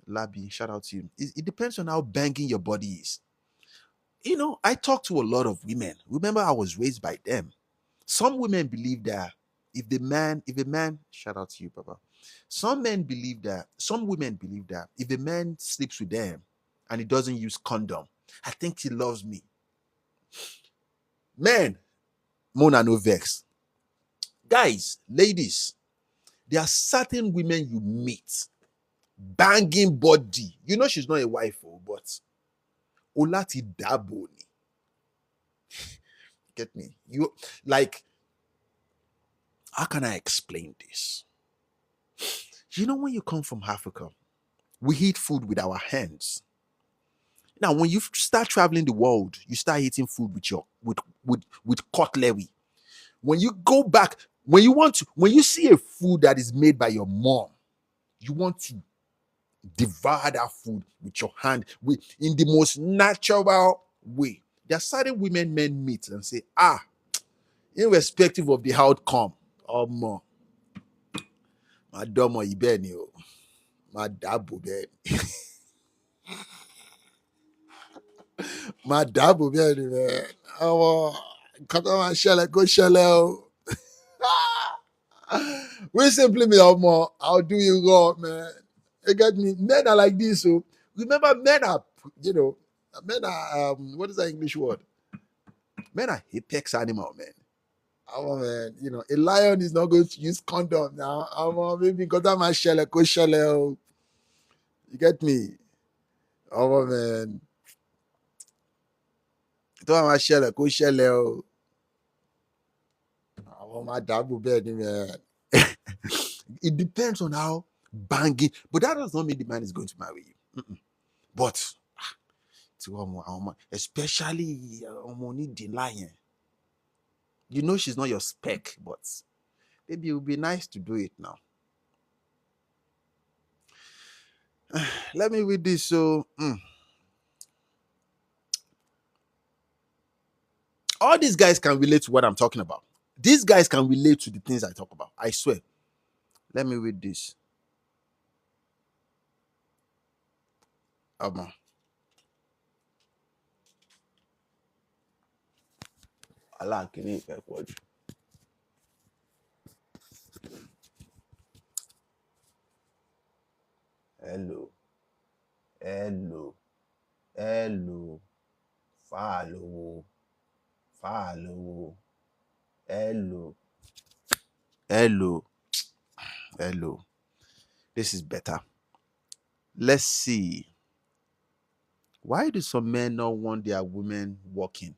Labi, shout out to you. It depends on how banging your body is. You know, I talk to a lot of women. Remember, I was raised by them. Some women believe that if a man, shout out to you, Baba. Some women believe that if a man sleeps with them and he doesn't use condom, I think he loves me. Men, Mona no vex. Guys, ladies, there are certain women you meet, banging body. You know she's not a wife, but Olati Daboni. Get me? You like, how can I explain this? You know, when you come from Africa, we eat food with our hands. Now, when you start traveling the world, you start eating food with cutlery. When you go back, when you see a food that is made by your mom, you want to devour that food with your hand, in the most natural way. There are certain women men meet and say, irrespective of the outcome, more, Madam Ibeni, Madabu Ben, Madabu Ben, man. Come on, shall go shall we simply me more. I'll do you wrong, man. You get me? Men are like this, so remember, men are, men are what is that English word? Men are apex animal, man. Man, a lion is not going to use condom now. Maybe because I'm a shell, go shell. You get me? Man. Don't I'm a shell, go shell. My double bed, man. It depends on how banging, but that does not mean the man is going to marry you. But especially money the lion. You know she's not your spec, but maybe it would be nice to do it now. Let me read this. So, all these guys can relate to what I'm talking about. These guys can relate to the things I talk about. I swear. Let me read this. Allah, can you record? Hello. Follow. Hello. This is better. Let's see. Why do some men not want their women working?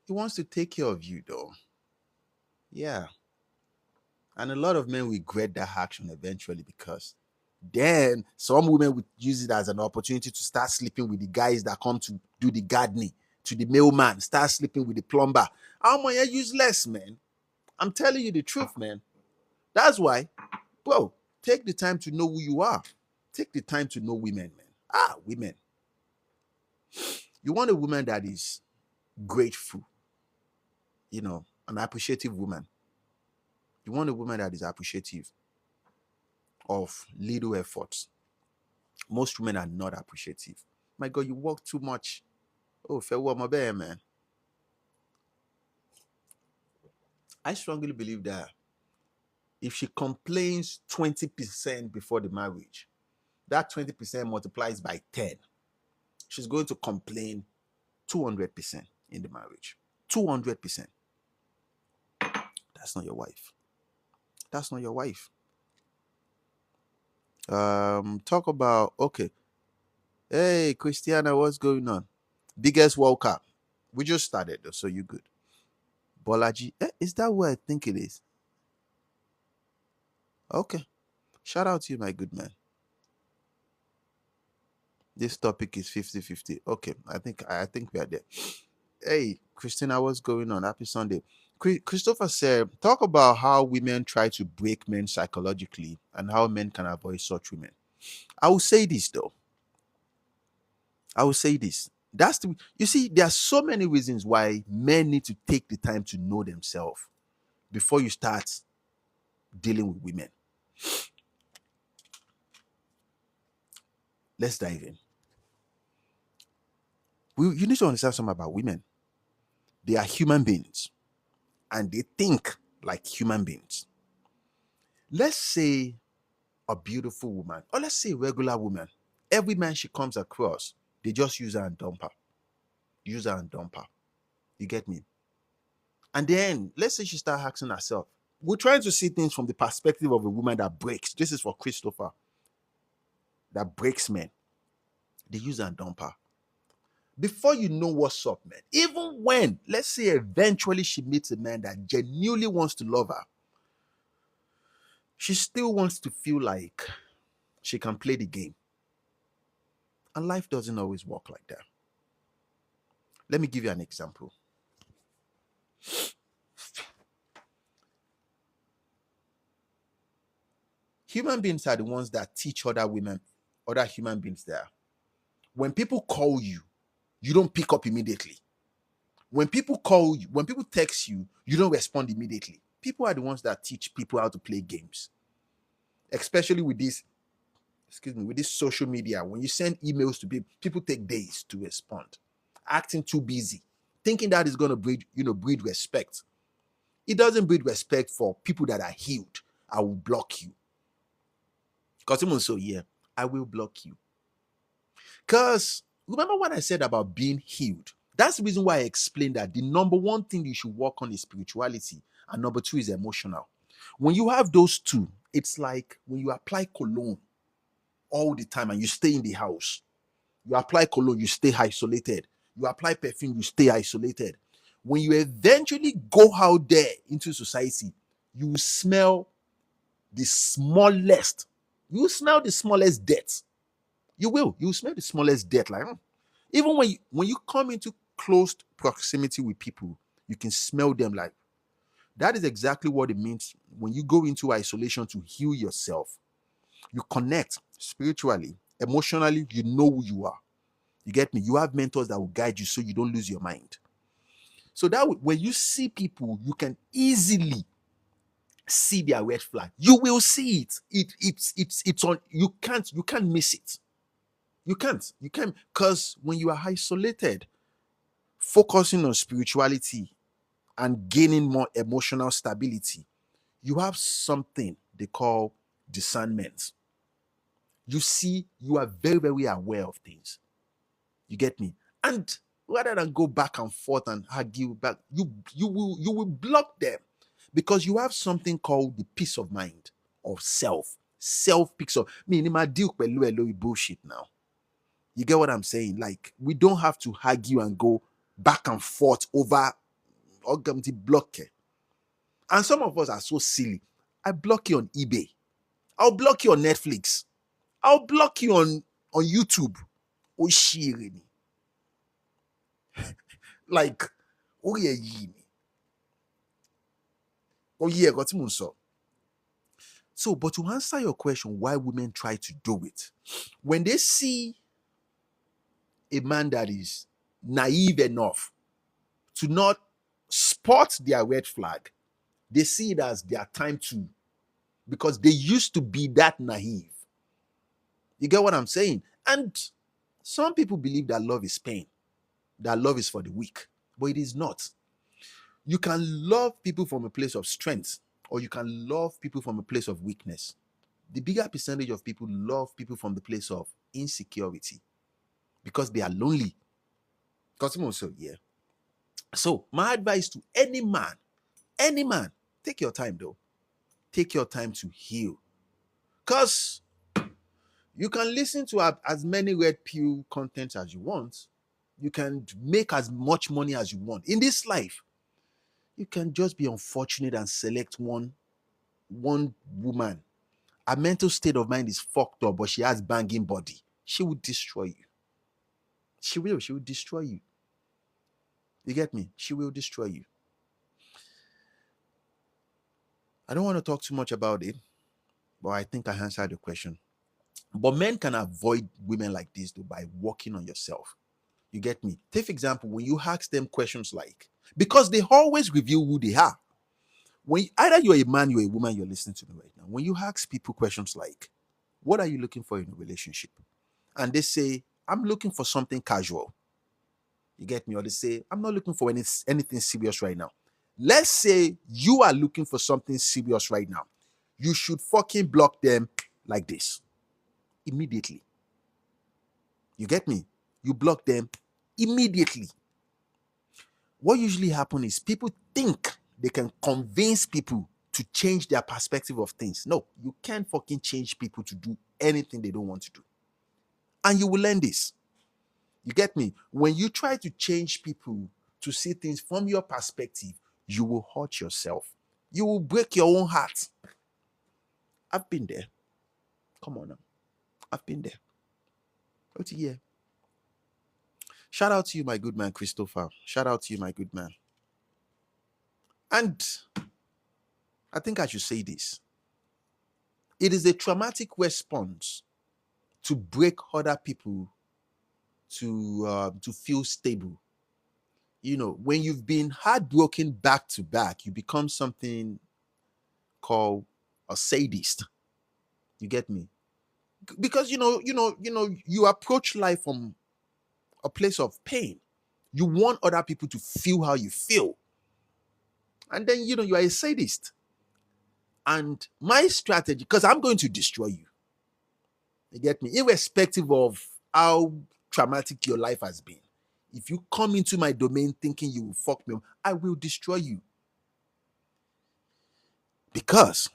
He wants to take care of you, though. Yeah. And a lot of men regret that action eventually, because then some women would use it as an opportunity to start sleeping with the guys that come to do the gardening, to the mailman, start sleeping with the plumber. You're useless, man. I'm telling you the truth, man. That's why, bro, take the time to know who you are. Take the time to know women, man. Women. You want a woman that is grateful, an appreciative woman. You want a woman that is appreciative of little efforts. Most women are not appreciative. My God, you work too much. Oh, farewell, my baby, man. I strongly believe that if she complains 20% before the marriage, that 20% multiplies by 10. She's going to complain 200% in the marriage. 200%. That's not your wife. That's not your wife. Talk about, okay. Hey, Christiana, what's going on? Biggest World Cup. We just started, though, so you're good. Bolaji, is that what I think it is? Okay. Shout out to you, my good man. This topic is 50-50. Okay, I think we are there. Hey, Christina, what's going on? Happy Sunday. Christopher said, talk about how women try to break men psychologically and how men can avoid such women. I will say this, though. You see, there are so many reasons why men need to take the time to know themselves before you start dealing with women. Let's dive in. You need to understand something about women. They are human beings and they think like human beings. Let's say a beautiful woman, or let's say a regular woman. Every man she comes across, they just use her and dump her. You get me? And then let's say she starts asking herself. We're trying to see things from the perspective of a woman that breaks. This is for Christopher. That breaks men. They use her and dump her. Before you know what's up, man, even when, let's say, eventually she meets a man that genuinely wants to love her, she still wants to feel like she can play the game. And life doesn't always work like that. Let me give you an example. Human beings are the ones that teach other human beings there. When people call you, you don't pick up immediately. When people call you, when people text you, you don't respond immediately. People are the ones that teach people how to play games, especially with this, with this social media. When you send emails to people, people take days to respond, acting too busy, thinking that is going to breed respect. It doesn't breed respect for people that are healed. I will block you. Because even so, yeah, I will block you. Because remember what I said about being healed? That's the reason why I explained that the number one thing you should work on is spirituality, and number two is emotional. When you have those two, it's like when you apply cologne all the time and you stay in the house. You apply cologne, you stay isolated. You apply perfume, you stay isolated. When you eventually go out there into society, you will smell the smallest. You will smell the smallest dirt. You will. You will smell the smallest dirt. Like, even when you come into close proximity with people, you can smell them. Like, that is exactly what it means when you go into isolation to heal yourself. You connect spiritually, emotionally, you know who you are. You get me? You have mentors that will guide you so you don't lose your mind. So that when you see people, you can easily see their red flag. You will see it. It's on. You can't miss it. You can't. You can't, because when you are isolated, focusing on spirituality and gaining more emotional stability, you have something they call discernment. You see, you are very, very aware of things. You get me? And rather than go back and forth and argue back, you will block them, because you have something called the peace of mind of self. Self peace of me. My deal bullshit now. You get what I'm saying? Like, we don't have to argue and go back and forth over Ogamti block. And some of us are so silly. I block you on eBay. I'll block you on Netflix. I'll block you on YouTube. Oshiri. Like, oh yeah, oh yeah, got him so. So, but to answer your question, why women try to do it, when they see a man that is naive enough to not spot their red flag, they see it as their time to, because they used to be that naive. You get what I'm saying? And some people believe that love is pain, that love is for the weak, but it is not. You can love people from a place of strength, or you can love people from a place of weakness. The bigger percentage of people love people from the place of insecurity because they are lonely. Because also, yeah. So, my advice to any man, take your time though. Take your time to heal. Because you can listen to as many red pill content as you want. You can make as much money as you want. In this life, you can just be unfortunate and select one woman. Her mental state of mind is fucked up, but she has banging body. She will destroy you. She will destroy you. You get me? She will destroy you. I don't want to talk too much about it, but I think I answered the question. But men can avoid women like this though by working on yourself. You get me? Take for example, when you ask them questions like, because they always reveal who they are. When either you're a man, you're a woman, you're listening to me right now. When you ask people questions like, what are you looking for in a relationship? And they say, I'm looking for something casual. You get me? Or they say, I'm not looking for anything serious right now. Let's say you are looking for something serious right now. You should fucking block them like this immediately. You get me? You block them immediately. What usually happens is people think they can convince people to change their perspective of things. No, you can't fucking change people to do anything they don't want to do. And you will learn this. You get me? When you try to change people to see things from your perspective, you will hurt yourself. You will break your own heart. I've been there. Come on now. I've been there. What yeah. Shout out to you, my good man, Christopher. Shout out to you, my good man. And I think I should say this. It is a traumatic response to break other people to feel stable. When you've been heartbroken back to back, you become something called a sadist. You get me? Because you approach life from a place of pain. You want other people to feel how you feel. And then you are a sadist. And my strategy, because I'm going to destroy you. You get me? Irrespective of how traumatic your life has been. If you come into my domain thinking you will fuck me up, I will destroy you. Because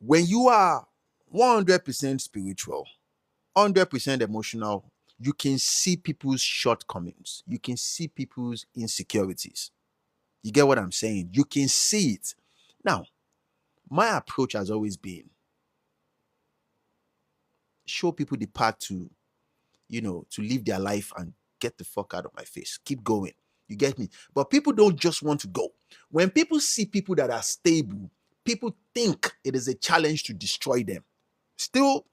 when you are 100% spiritual, 100% emotional, you can see people's shortcomings. You can see people's insecurities. You get what I'm saying? You can see it. Now, my approach has always been show people the path to live their life and get the fuck out of my face. Keep going. You get me? But people don't just want to go. When people see people that are stable, people think it is a challenge to destroy them.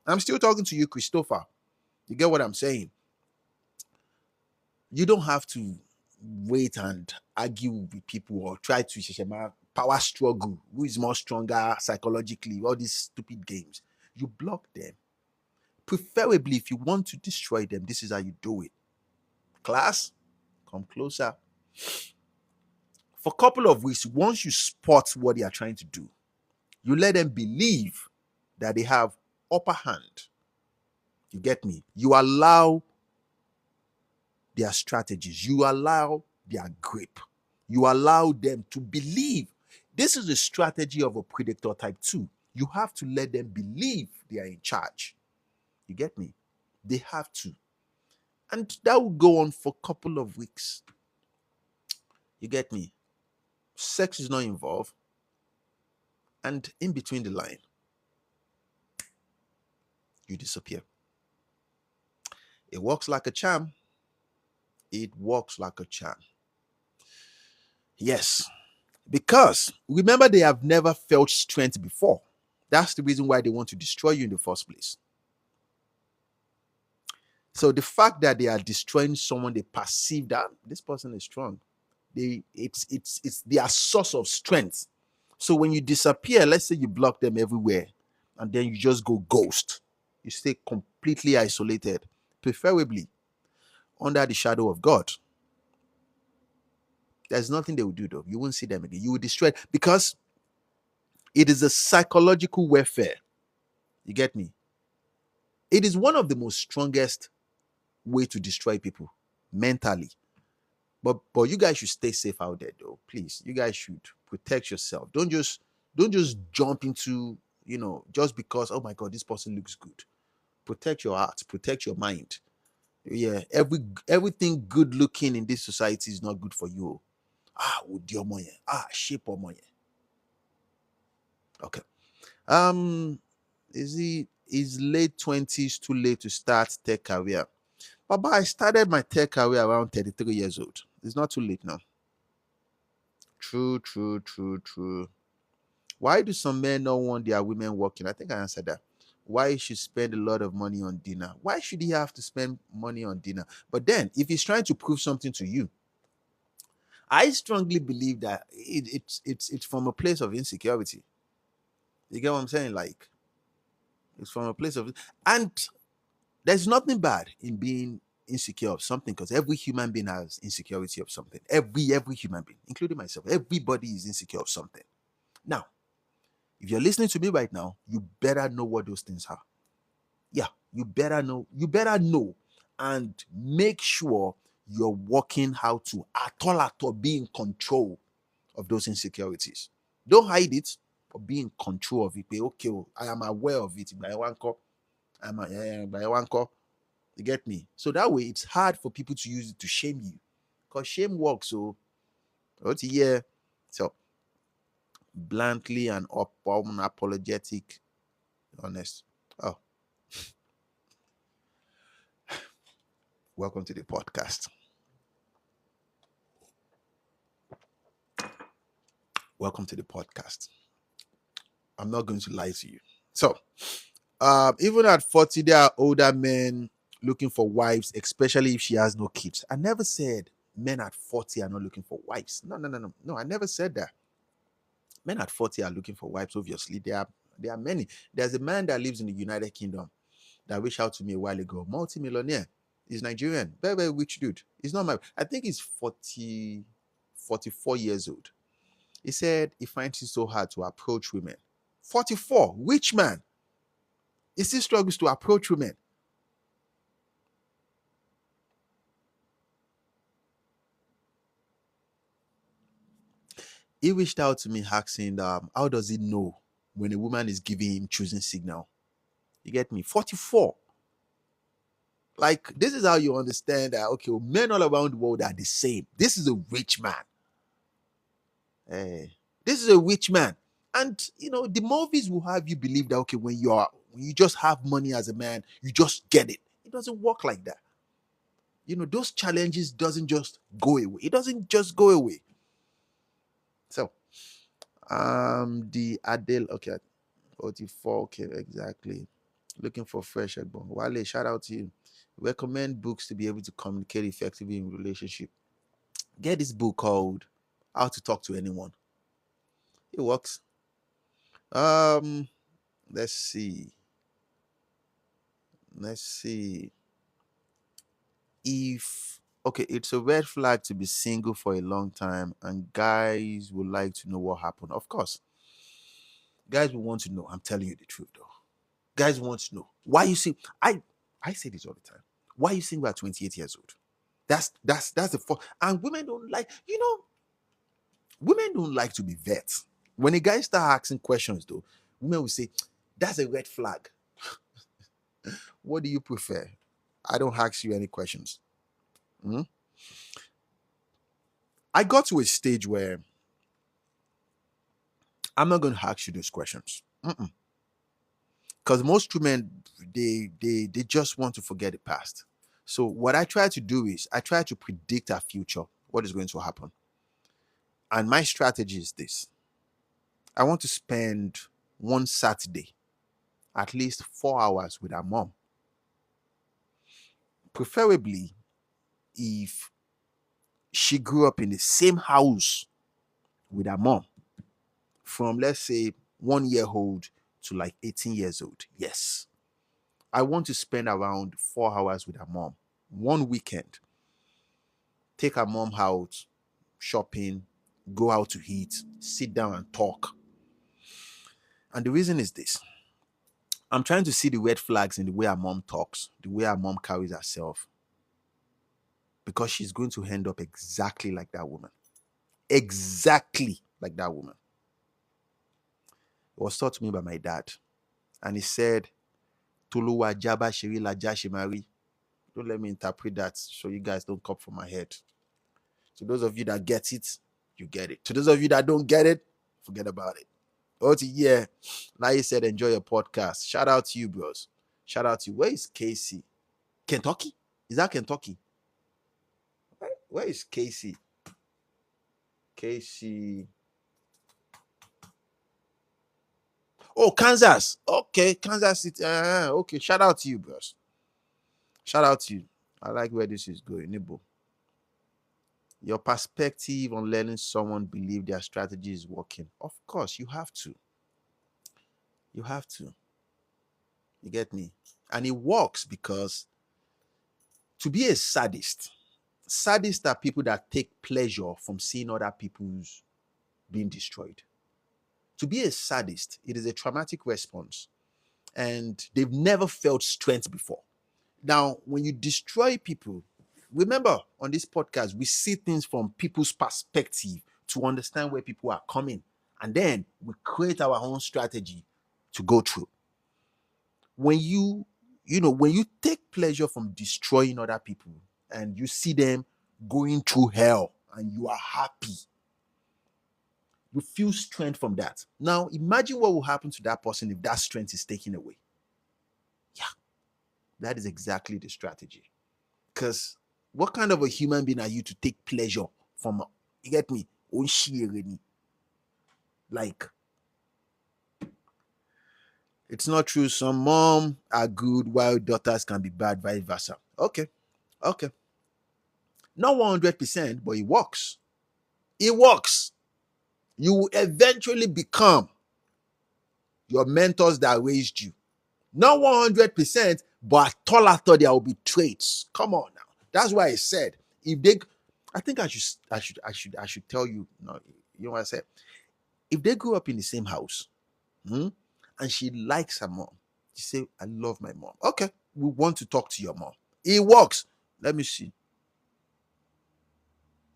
I'm still talking to you, Christopher. You get what I'm saying? You don't have to wait and argue with people or try to power struggle. Who is more stronger psychologically? All these stupid games. You block them. Preferably, if you want to destroy them, this is how you do it. Class, come closer. For a couple of weeks, once you spot what they are trying to do, you let them believe that they have upper hand. You get me? You allow their strategies. You allow their grip. You allow them to believe. This is the strategy of a predator type 2. You have to let them believe they are in charge. You get me? They have to. And that will go on for a couple of weeks. You get me? Sex is not involved. And in between the line, you disappear. It works like a charm. It works like a charm. Yes. Because remember, they have never felt strength before. That's the reason why they want to destroy you in the first place. So the fact that they are destroying someone, they perceive that this person is strong. It's their source of strength. So when you disappear, let's say you block them everywhere, and then you just go ghost. You stay completely isolated, preferably under the shadow of God. There's nothing they will do though. You won't see them again. You will destroy it because it is a psychological warfare. You get me? It is one of the most strongest way to destroy people mentally. But you guys should stay safe out there though. Please. You guys should protect yourself. Don't just jump into, just because, oh my God, this person looks good. Protect your heart, protect your mind. Yeah, everything good looking in this society is not good for you. Shape omoye. Okay. Is late 20s too late to start tech career? Baba, I started my tech career around 33 years old. It's not too late now. True. Why do some men not want their women working? I think I answered that. Why he should spend a lot of money on dinner? Why should he have to spend money on dinner? But then, if he's trying to prove something to you, I strongly believe that it's from a place of insecurity. You get what I'm saying? Like, it's from a place of, and there's nothing bad in being insecure of something, because every human being has insecurity of something. Every human being, including myself, everybody is insecure of something. Now, if you're listening to me right now, you better know what those things are. Yeah, you better know. You better know, and make sure you're working how to at all be in control of those insecurities. Don't hide it, but be in control of it. Okay, I am aware of it. You get me? So that way, it's hard for people to use it to shame you, because shame works. So, so bluntly and unapologetic, honest. Oh, welcome to the podcast. Welcome to the podcast. I'm not going to lie to you. So, even at 40, there are older men looking for wives, especially if she has no kids. I never said men at 40 are not looking for wives. No, no, no, no. No, I never said that. Men at 40 are looking for wives, obviously. There are many. There's a man that lives in the United Kingdom that reached out to me a while ago, multi-millionaire. He's Nigerian, very, very rich dude. He's not my, I think he's 44 years old. He said he finds it so hard to approach women. 44, rich man. He still struggles to approach women. He reached out to me asking, how does he know when a woman is giving him choosing signal? You get me? 44. Like, this is how you understand that, okay, well, men all around the world are the same. This is a rich man. This is a rich man. And, the movies will have you believe that, okay, when you just have money as a man, you just get it. It doesn't work like that. Those challenges doesn't just go away. It doesn't just go away. So, the Adele, okay, 44, okay, exactly. Looking for fresh Egbon. Wale, shout out to you. Recommend books to be able to communicate effectively in relationship. Get this book called How to Talk to Anyone. It works. Let's see. If it's a red flag to be single for a long time, and guys would like to know what happened. Of course, guys will want to know. I'm telling you the truth, though. Guys want to know why you sing. I say this all the time. Why you single at 28 years old? That's the fault. And women don't like. Women don't like to be vet. When a guy start asking questions, though, women will say, "That's a red flag." What do you prefer? I don't ask you any questions. I got to a stage where I'm not going to ask you those questions. Because most women, they just want to forget the past. So what I try to do is I try to predict our future, what is going to happen. And my strategy is this. I want to spend one Saturday at least 4 hours with our mom. Preferably if she grew up in the same house with her mom from, let's say, 1 year old to like 18 years old. Yes. I want to spend around 4 hours with her mom. One weekend. Take her mom out shopping, go out to eat, sit down and talk. And the reason is this. I'm trying to see the red flags in the way her mom talks, the way her mom carries herself. Because she's going to end up exactly like that woman. Exactly like that woman. It was taught to me by my dad. And he said, Toluwa Jaba Shiri Laja Shimari. Don't let me interpret that so you guys don't come from my head. To those of you that get it, you get it. To those of you that don't get it, forget about it. Yeah. Now you said enjoy your podcast. Shout out to you, bros. Shout out to you. Where is Casey? Kentucky? Is that Kentucky? Where is Casey? Casey. Oh, Kansas. Okay, Kansas City. Okay, shout out to you, bros. Shout out to you. I like where this is going. Nibo. Your perspective on letting someone believe their strategy is working. Of course, you have to. You have to. You get me? And it works because to be a sadist, sadists are people that take pleasure from seeing other people's being destroyed. To be a sadist, it is a traumatic response. And they've never felt strength before. Now, when you destroy people, remember on this podcast, we see things from people's perspective to understand where people are coming. And then we create our own strategy to go through. When you take pleasure from destroying other people and you see them going through hell and you are happy, you feel strength from that. Now, imagine what will happen to that person if that strength is taken away. Yeah, that is exactly the strategy. Because what kind of a human being are you to take pleasure from, you get me? Like, It's not true. Some mom are good while daughters can be bad, vice versa. Okay. Okay. Not 100%, but it works. It works. You will eventually become your mentors that raised you. Not 100%, but at all there will be traits. Come on now. That's why I said if they, I think I should tell you. No, you know what I said. If they grew up in the same house, and she likes her mom, she say, "I love my mom." Okay, we want to talk to your mom. It works. Let me see.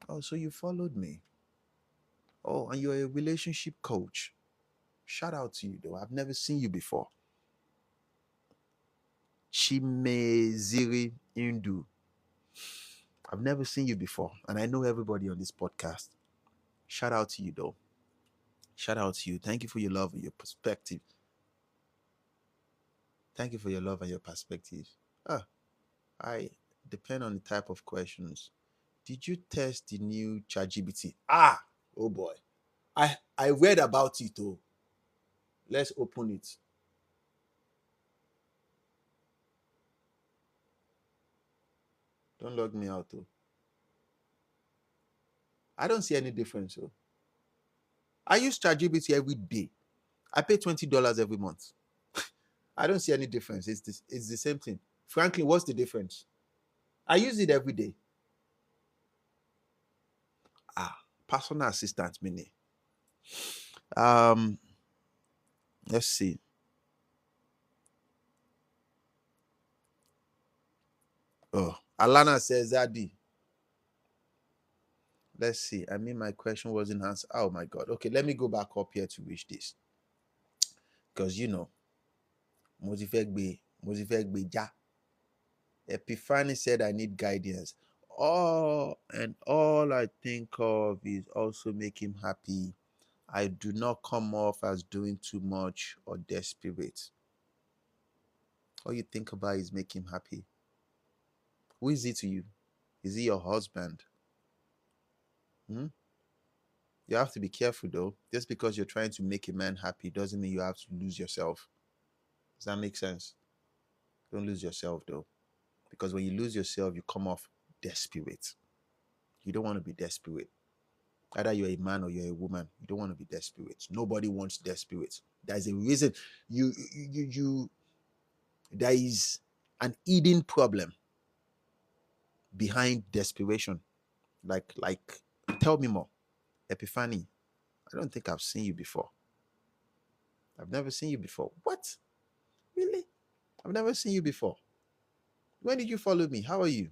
Oh, so you followed me. Oh, and you're a relationship coach. Shout out to you though. I've never seen you before. Chimeziri Indu. I've never seen you before, and I know everybody on this podcast. Shout out to you, though. Shout out to you. Thank you for your love and your perspective. Thank you for your love and your perspective. Ah, I depend on the type of questions. Did you test the new ChatGPT? Ah, oh boy. I read about it, oh. Let's open it. Don't log me out, though. I don't see any difference, oh. I use ChatGPT every day. I pay $20 every month. I don't see any difference. It's the same thing. Frankly, what's the difference? I use it every day. Ah, personal assistant, mini. Let's see. Oh, Alana says, Zaddy. Let's see. I mean, my question wasn't answered. Oh my God. Okay, let me go back up here to reach this. Because you know, Mozifegbe Ja. Epiphany said I need guidance. All I think of is also make him happy. I do not come off as doing too much or desperate. All you think about is make him happy. Who is he to you? Is he your husband? Hmm? You have to be careful though. Just because you're trying to make a man happy doesn't mean you have to lose yourself. Does that make sense? Don't lose yourself though. Because when you lose yourself, you come off desperate. You don't want to be desperate. Either you're a man or you're a woman. You don't want to be desperate. Nobody wants desperate. There's a reason you there is an hidden problem behind desperation. Like tell me more. Epiphany, I don't think I've seen you before. I've never seen you before. What? Really? I've never seen you before. When did you follow me? How are you?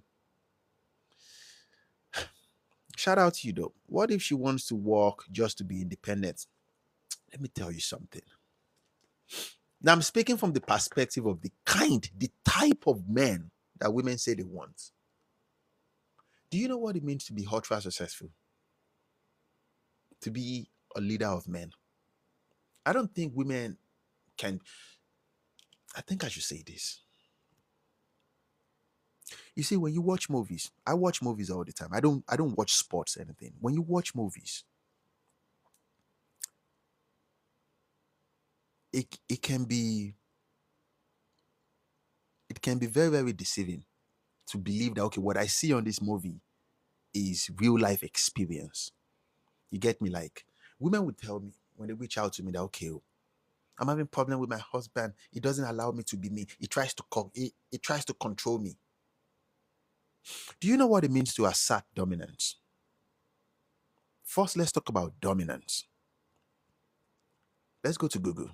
Shout out to you though. What if she wants to work just to be independent? Let me tell you something. Now I'm speaking from the perspective of the type of men that women say they want. Do you know what it means to be ultra successful? To be a leader of men? I don't think women can. I think I should say this. You see, when you watch movies, I watch movies all the time. I don't watch sports or anything. When you watch movies, it can be very, very deceiving to believe that okay, what I see on this movie is real life experience. You get me? Like women would tell me when they reach out to me that okay, oh, I'm having problem with my husband. He doesn't allow me to be me. He tries to he tries to control me. Do you know what it means to assert dominance? First, let's talk about dominance. Let's go to Google.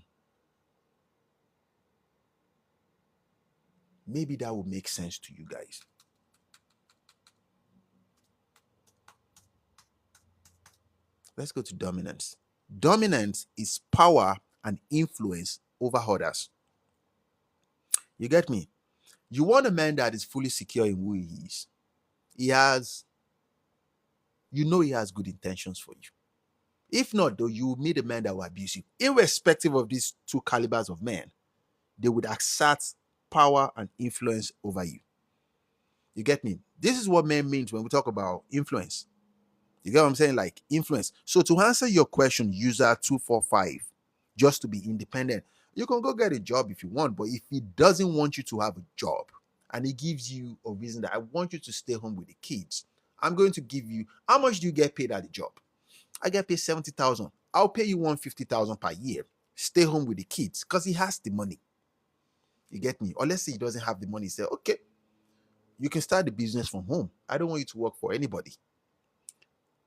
Maybe that will make sense to you guys. Let's go to dominance. Dominance is power and influence over others. You get me? You want a man that is fully secure in who he is. He has, he has good intentions for you. If not, though, you will meet a man that will abuse you. Irrespective of these two calibers of men, they would exert power and influence over you. You get me? This is what men means when we talk about influence. You get what I'm saying? Like influence. So to answer your question, user 245, just to be independent. You can go get a job if you want, but if he doesn't want you to have a job and he gives you a reason that I want you to stay home with the kids, I'm going to give you, how much do you get paid at the job? I get paid 70,000. I'll pay you 150,000 per year. Stay home with the kids because he has the money. You get me? Or let's say he doesn't have the money. Say, okay, you can start the business from home. I don't want you to work for anybody.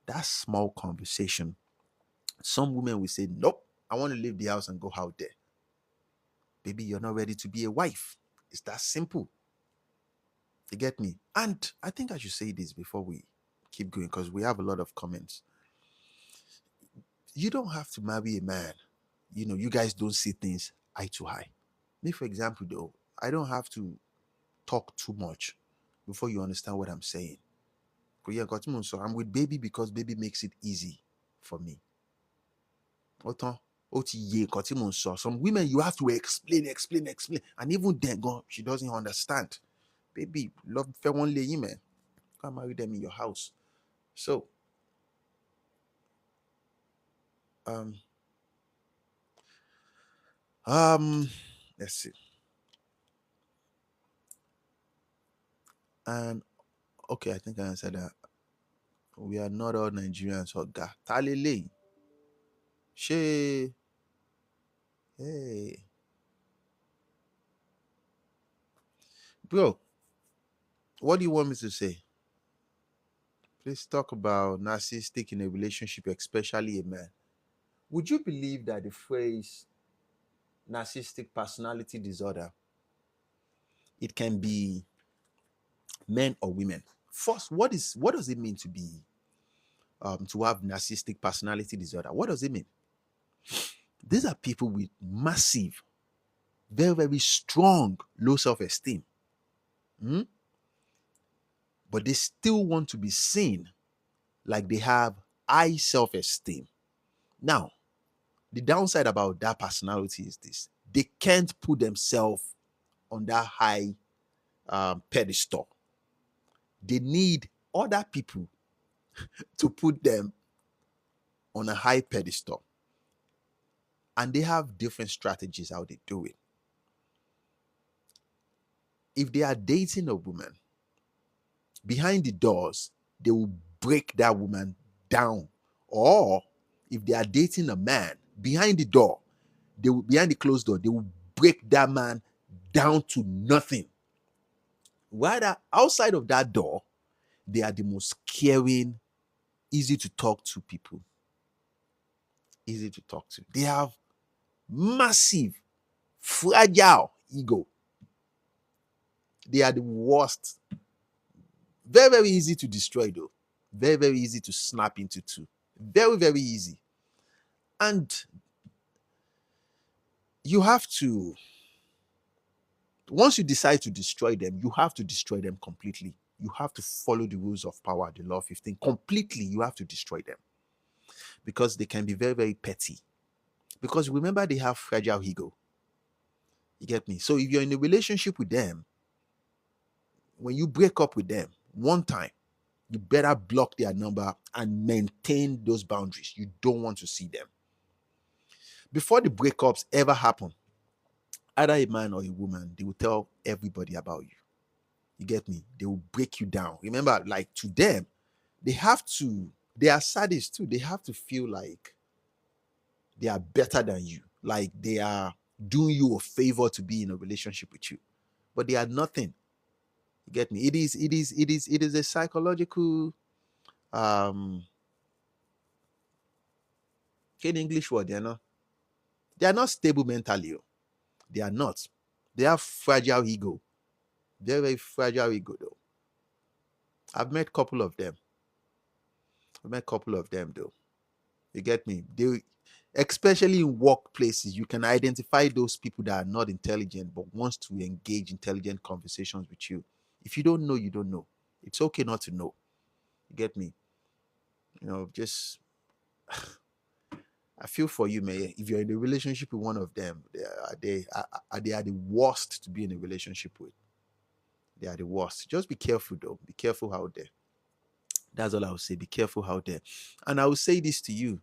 That small conversation. Some women will say, nope, I want to leave the house and go out there. Baby, you're not ready to be a wife. It's that simple. You get me? And I think I should say this before we keep going because we have a lot of comments. You don't have to marry a man. You guys don't see things eye to eye. Me, for example, though, I don't have to talk too much before you understand what I'm saying. So I'm with baby because baby makes it easy for me. Some women, you have to explain. And even then, God, she doesn't understand. Baby, love for one lady, man. Come marry them in your house. So, let's see. And okay, I think I answered that. We are not all Nigerians, Oga. Talele. She. Hey. Bro, what do you want me to say? Please talk about narcissistic in a relationship, especially a man. Would you believe that the phrase narcissistic personality disorder, it can be men or women? First, what does it mean to have narcissistic personality disorder? What does it mean? These are people with massive, very, very strong low self-esteem. But they still want to be seen like they have high self-esteem. Now, the downside about that personality is this: they can't put themselves on that high pedestal. They need other people to put them on a high pedestal. And they have different strategies how they do it. If they are dating a woman, behind the doors, they will break that woman down. Or if they are dating a man, behind the door, behind the closed door, they will break that man down to nothing. Rather, outside of that door, they are the most caring, easy to talk to people. Easy to talk to. They have massive, fragile ego. They are the worst. Very, very easy to destroy, though. Very, very easy to snap into two. Very, very easy. And you have to, once you decide to destroy them, you have to destroy them completely. You have to follow the rules of power, the law of 15. Completely, you have to destroy them. Because they can be very, very petty. Because remember, they have fragile ego. You get me? So if you're in a relationship with them, when you break up with them one time, you better block their number and maintain those boundaries. You don't want to see them. Before the breakups ever happen, either a man or a woman, they will tell everybody about you. You get me? They will break you down. Remember, like to them, they are sadists too. They have to feel like they are better than you. Like they are doing you a favor to be in a relationship with you. But they are nothing. You get me? It is a psychological in English word, they are not stable mentally. They are not. They have fragile ego. Very, very fragile ego, though. I've met a couple of them. Though. You get me? They, especially in workplaces, you can identify those people that are not intelligent but wants to engage intelligent conversations with you. If you don't know, you don't know. It's okay not to know. You get me? Just I feel for you, man. If you're in a relationship with one of them, they are the worst to be in a relationship with. They are the worst. Just be careful, though. Be careful out there. That's all I would say. Be careful out there. And I will say this to you.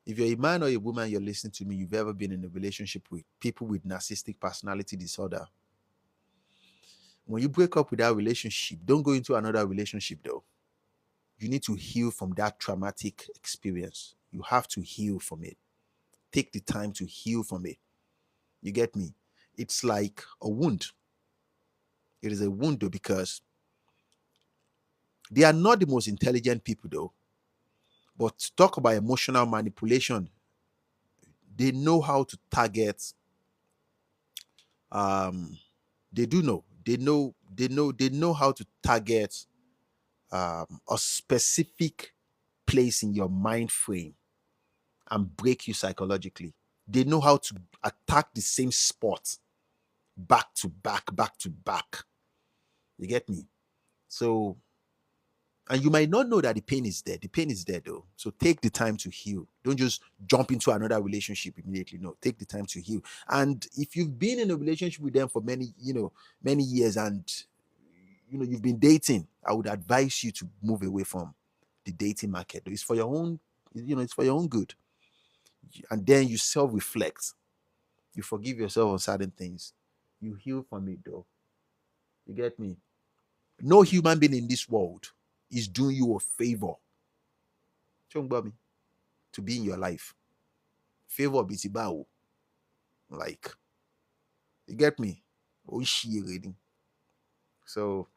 If you're a man or a woman, you're listening to me, you've ever been in a relationship with people with narcissistic personality disorder. When you break up with that relationship, don't go into another relationship though. You need to heal from that traumatic experience. You have to heal from it. Take the time to heal from it. You get me? It's like a wound. It is a wound though, because they are not the most intelligent people though. But to talk about emotional manipulation, they know how to target. They do know. They know how to target a specific place in your mind frame and break you psychologically. They know how to attack the same spot back to back, back to back. You get me? So, and you might not know that the pain is there. The pain is there though. So take the time to heal. Don't just jump into another relationship immediately. No, take the time to heal. And if you've been in a relationship with them for many years, and you've been dating, I would advise you to move away from the dating market. It's for your own, it's for your own good. And then you self-reflect. You forgive yourself on certain things. You heal from it though. You get me? No human being in this world is doing you a favor. Chongbami, to be in your life. Favor bitibao. Like, you get me? So,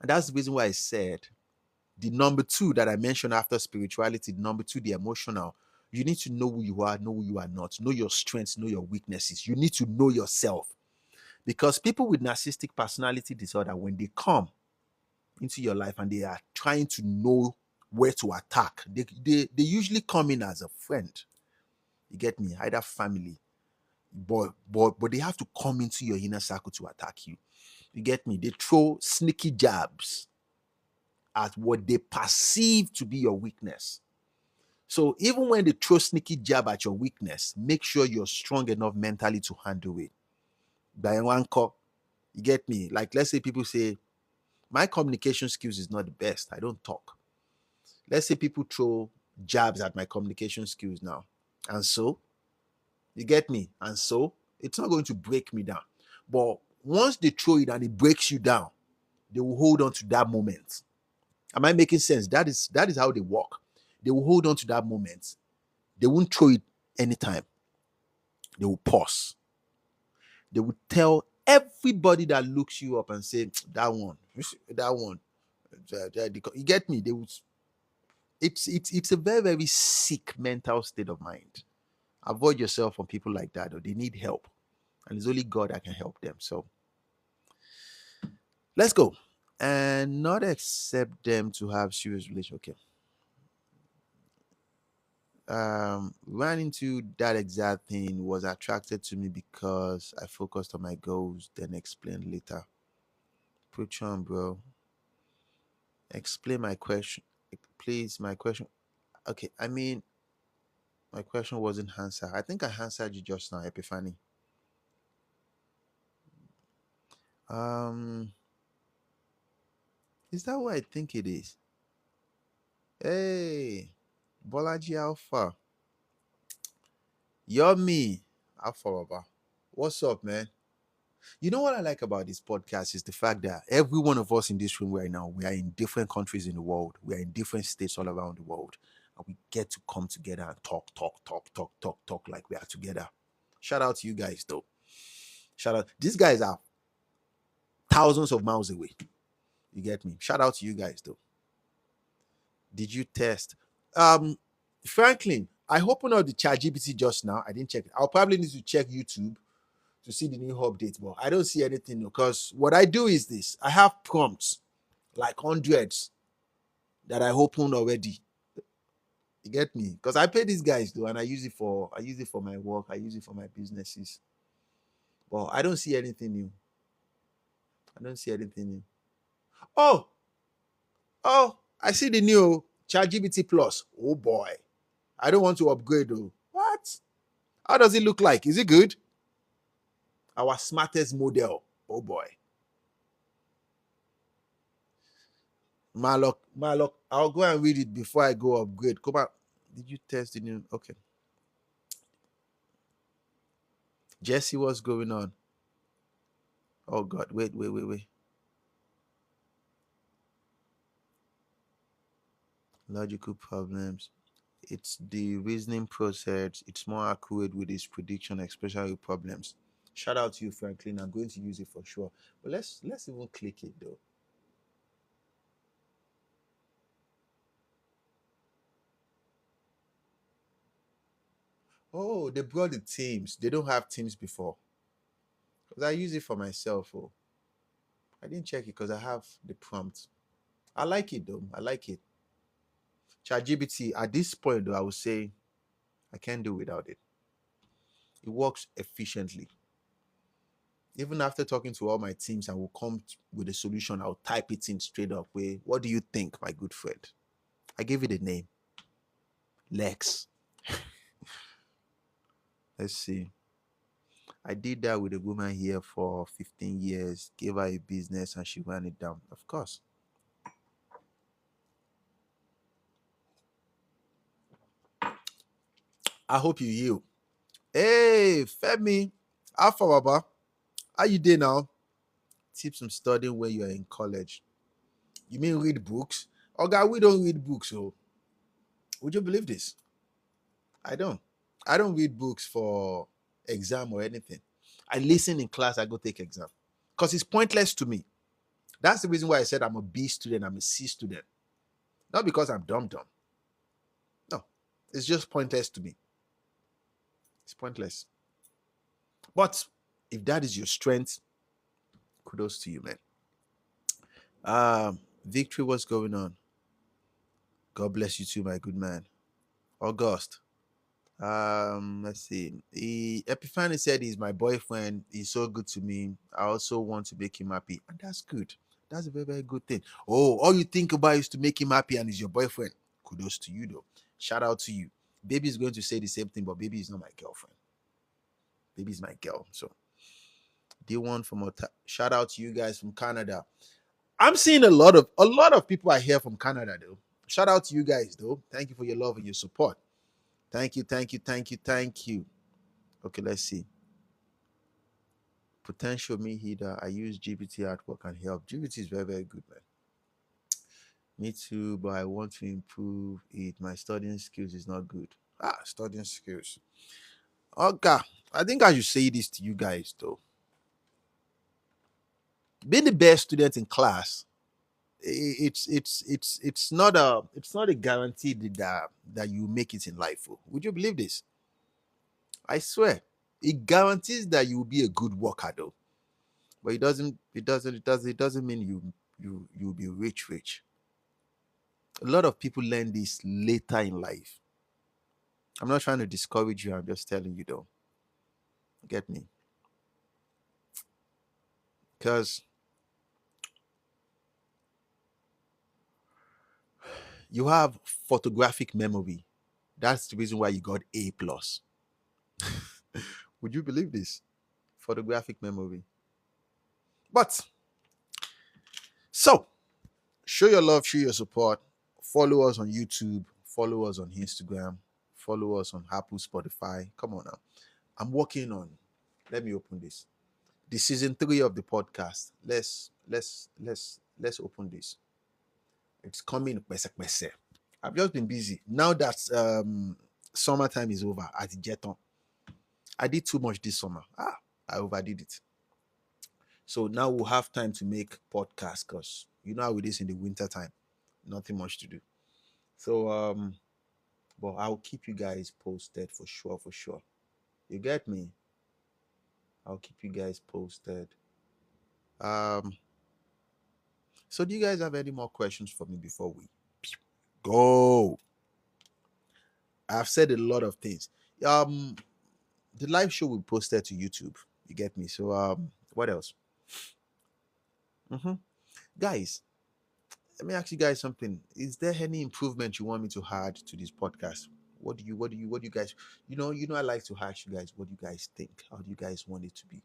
and that's the reason why I said the number two that I mentioned after spirituality, number two, the emotional. You need to know who you are, know who you are not, know your strengths, know your weaknesses. You need to know yourself. Because people with narcissistic personality disorder, when they come into your life and they are trying to know where to attack, they usually come in as a friend. You get me? Either family, but they have to come into your inner circle to attack you. You get me? They throw sneaky jabs at what they perceive to be your weakness. So even when they throw sneaky jab at your weakness, make sure you're strong enough mentally to handle it. You get me? Like, let's say people say, my communication skills is not the best. I don't talk. Let's say people throw jabs at my communication skills now. And so, you get me? And so, it's not going to break me down. But once they throw it and it breaks you down, they will hold on to that moment. Am I making sense? That is how they work. They will hold on to that moment. They won't throw it anytime. They will pause. They will tell everybody that looks you up and say, that one. You get me? They will. It's a very, very sick mental state of mind. Avoid yourself from people like that, or they need help. And it's only God that can help them. So let's go. And not accept them to have serious relationship. Okay. Ran into that exact thing, was attracted to me because I focused on my goals, then explained later. Put on, bro. Explain my question. Please, my question. Okay, I mean, my question wasn't answered. I think I answered you just now, Epiphany. Is that what I think it is? Hey, Bolaji Alpha. Yummy. Alpha Baba. What's up, man? You know what I like about this podcast is the fact that every one of us in this room right now, we are in different countries in the world. We are in different states all around the world. And we get to come together and talk like we are together. Shout out to you guys, though. Shout out. These guys are thousands of miles away. You get me? Shout out to you guys, though. Did you test? Franklin, I opened up the ChatGPT just now. I didn't check it. I'll probably need to check YouTube to see the new update, but I don't see anything because what I do is this. I have prompts, like hundreds, that I opened already. You get me? Because I pay these guys though, and I use it for my work, I use it for my businesses. But I don't see anything new. I don't see anything new. Oh, I see the new ChatGPT Plus. Oh boy. I don't want to upgrade though. What? How does it look like? Is it good? Our smartest model. Oh boy. Malok, I'll go and read it before I go upgrade. Come on. Did you test the new? Okay. Jesse, what's going on? Oh God, wait. Logical problems. It's the reasoning process. It's more accurate with its prediction, especially with problems. Shout out to you, Franklin. I'm going to use it for sure. But let's even click it though. Oh, they brought the teams. They don't have teams before. Because I use it for myself. Oh, I didn't check it because I have the prompt. I like it though. I like it. ChatGPT, at this point though, I would say I can't do without it. It works efficiently. Even after talking to all my teams, I will come with a solution. I'll type it in straight up. Way, what do you think, my good friend? I gave it a name, Lex. Let's see. I did that with a woman here for 15 years, gave her a business and she ran it down. Of course. I hope you yield. Hey, Femi. Alpha Baba. How you doing now? Tips on studying when you are in college. You mean read books? Oh God, we don't read books, so would you believe this? I don't. I don't read books for exam or anything. I listen in class, I go take exam. Because it's pointless to me. That's the reason why I said I'm a B student, I'm a C student. Not because I'm dumb. No. It's just pointless to me. It's pointless. But if that is your strength, kudos to you, man. Victory, what's going on? God bless you too, my good man. August. Let's see. Epiphany said he's my boyfriend. He's so good to me. I also want to make him happy. And that's good. That's a very, very good thing. Oh, all you think about is to make him happy and he's your boyfriend. Kudos to you, though. Shout out to you. Baby is going to say the same thing, but baby is not my girlfriend. Baby is my girl. So, D1 from shout out to you guys from Canada. I'm seeing a lot of people are here from Canada, though. Shout out to you guys, though. Thank you for your love and your support. Thank you. Okay, let's see. Potential me heater. I use GPT artwork and help. GPT is very, very good, man. Me too, but I want to improve it. My studying skills is not good. Studying skills. Okay. I think I should say this to you guys though. Being the best student in class, it's not a guarantee that you make it in life. Oh. Would you believe this? I swear. It guarantees that you will be a good worker though. But it doesn't mean you'll be rich. A lot of people learn this later in life. I'm not trying to discourage you, I'm just telling you though. Get me? Because you have photographic memory. That's the reason why you got A plus. Would you believe this? Photographic memory. But so show your love, show your support. Follow us on YouTube, follow us on Instagram, follow us on Apple, Spotify. Come on now. I'm working on. Let me open this. The season 3 of the podcast. Let's open this. It's coming. I've just been busy. Now that summertime is over at Jeton, I did too much this summer. I overdid it. So now we'll have time to make podcasts because you know how it is in the winter time. Nothing much to do. So but I'll keep you guys posted for sure. You get me? I'll keep you guys posted. Um so do you guys have any more questions for me before we go? I've said a lot of things. The live show will be posted to YouTube. You get me? So what else? Guys, let me ask you guys something. Is there any improvement you want me to add to this podcast? What do you guys, I like to ask you guys what you guys think. How do you guys want it to be?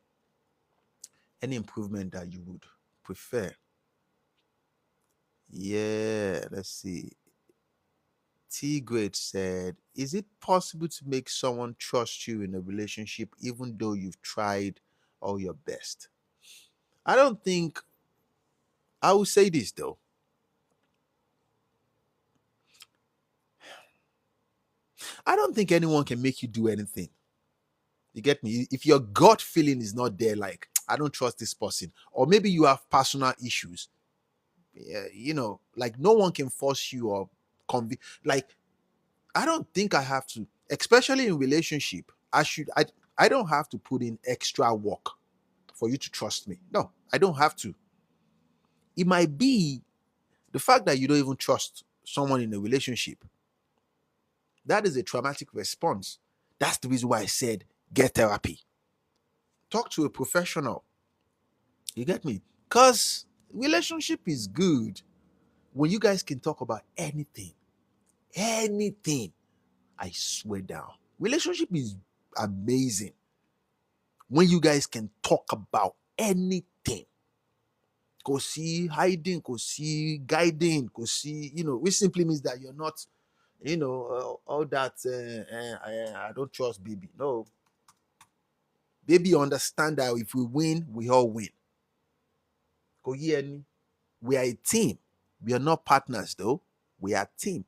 Any improvement that you would prefer? Yeah, let's see. T Great said, is it possible to make someone trust you in a relationship even though you've tried all your best? I don't think, I will say this though. I don't think anyone can make you do anything. You get me? If your gut feeling is not there, like, I don't trust this person, or maybe you have personal issues, yeah, like no one can force you or like, I don't think I have to, especially in relationship. I don't have to put in extra work for you to trust me. No, I don't have to. It might be the fact that you don't even trust someone in a relationship. That is a traumatic response. That's the reason why I said get therapy. Talk to a professional. You get me? Because relationship is good when you guys can talk about anything. Anything. I swear down. Relationship is amazing when you guys can talk about anything. Kò sí hiding, kò sí guiding, kò sí, which simply means that you're not, all that, I don't trust baby. No. Baby understand that if we win, we all win. Kò yé ẹni. We are a team. We are not partners though. We are a team.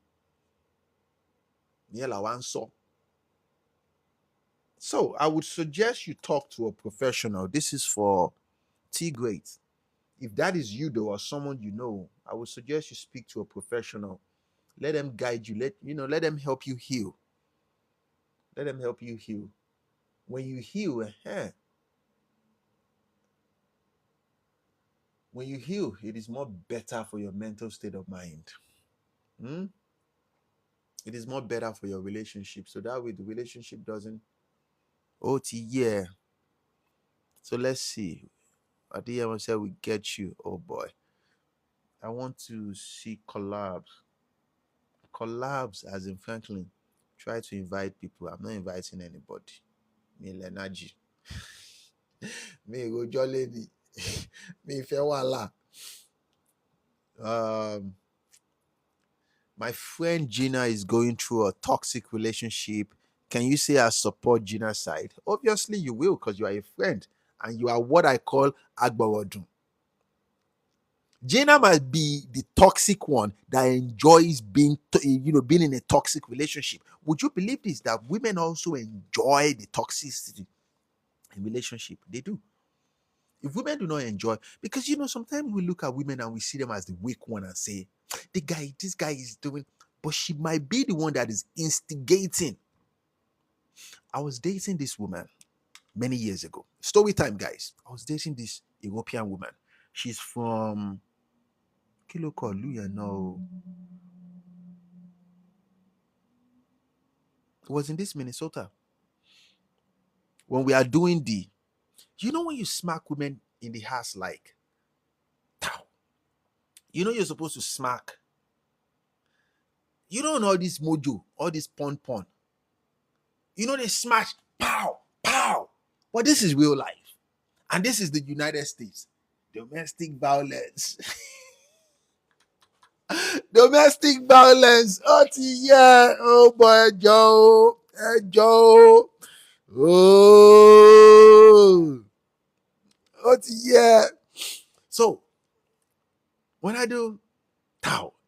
Ìyẹn làwa ń sọ. So I would suggest you talk to a professional. This is for T Great. If that is you though, or someone you know, I would suggest you speak to a professional. Let them guide you. Let them help you heal. Let them help you heal. When you heal, when you heal, it is more better for your mental state of mind. It is more better for your relationship. So that way the relationship doesn't. Yeah. So let's see. Adiyama said we get you. Oh boy. I want to see collabs. Collabs as in Franklin. Try to invite people. I'm not inviting anybody. Me Lenaji. Me go jolly. Me fewala. My friend Gina is going through a toxic relationship. Can you say I support Gina's side? Obviously you will, because you are a friend and you are what I call Agbawadun. Gina might be the toxic one that enjoys being in a toxic relationship. Would you believe this? That women also enjoy the toxicity in relationship? They do. If women do not enjoy, because sometimes we look at women and we see them as the weak one and say, this guy is doing, but she might be the one that is instigating. I was dating this woman many years ago. Story time, guys. I was dating this European woman. She's from Kilokoluya, no. It was in this Minnesota. When we are doing when you smack women in the ass like, pow, you're supposed to smack. You don't know all this mojo, all this pon. They smash, pow, pow. But this is real life. And this is the United States. Domestic violence. Domestic violence. Oh, yeah. Oh, boy, Joe. Joe. Oh. Oh, yeah. So, when I do,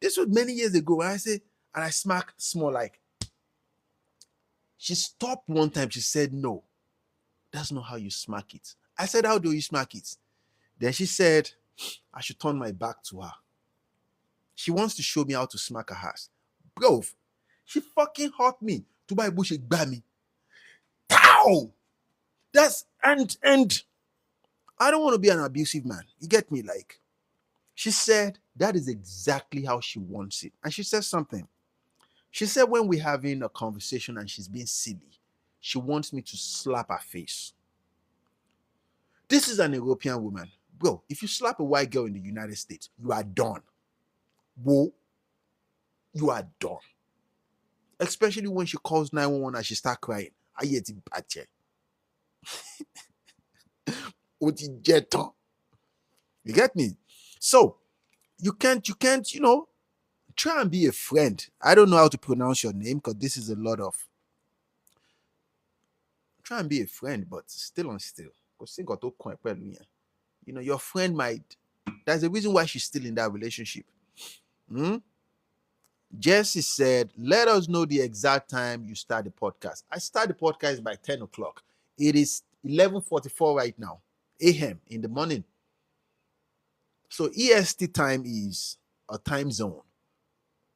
this was many years ago, when I say, and I smack small like, she stopped one time. She said, no, that's not how you smack it. I said, how do you smack it? Then she said, I should turn my back to her. She wants to show me how to smack her ass. Bro, she fucking hurt me. To buy bush, me. Pow! And I don't want to be an abusive man. You get me? Like, she said that is exactly how she wants it. And she said something. She said when we're having a conversation and she's being silly, she wants me to slap her face. This is an European woman. Bro, if you slap a white girl in the United States, you are done. Whoa, you are done. Especially when she calls 911 and she start crying. You get me? So you can't, try and be a friend. I don't know how to pronounce your name because this is a lot of. Try and be a friend, but still on still. You know, your friend might. There's a reason why she's still in that relationship. Hmm? Jesse said, let us know the exact time you start the podcast. I start the podcast by 10 o'clock. It is 11:44 right now, a.m. in the morning. So EST time is a time zone.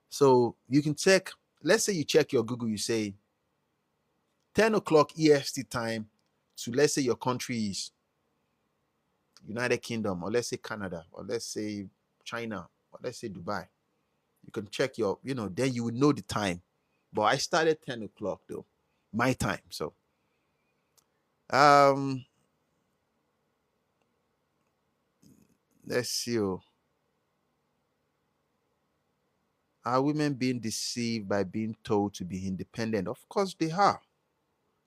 So you can check, let's say you check your Google, you say 10 o'clock EST time to, let's say your country is United Kingdom, or let's say Canada, or let's say China, or let's say Dubai. You can check your, then you would know the time. But I started 10 o'clock though, my time. So let's see. Are women being deceived by being told to be independent? Of course they are.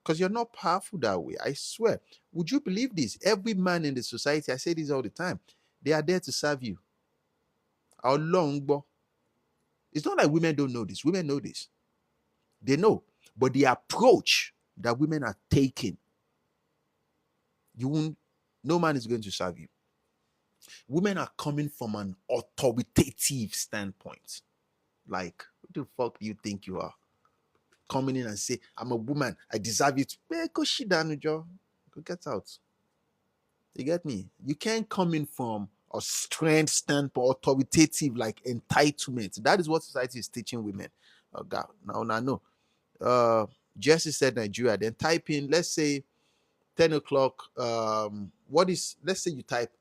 Because you're not powerful that way. I swear. Would you believe this? Every man in the society, I say this all the time, they are there to serve you. How long? It's not like women don't know this. Women know this. They know. But the approach that women are taking, no man is going to serve you. Women are coming from an authoritative standpoint. Like, what the fuck do you think you are? Coming in and say, I'm a woman, I deserve it. Go shit down, Joe. Go get out. You get me? You can't come in from a strength standpoint, authoritative, like entitlement. That is what society is teaching women. Oh God, now no. Jesse said Nigeria. Then type in, let's say 10 o'clock. Let's say you type.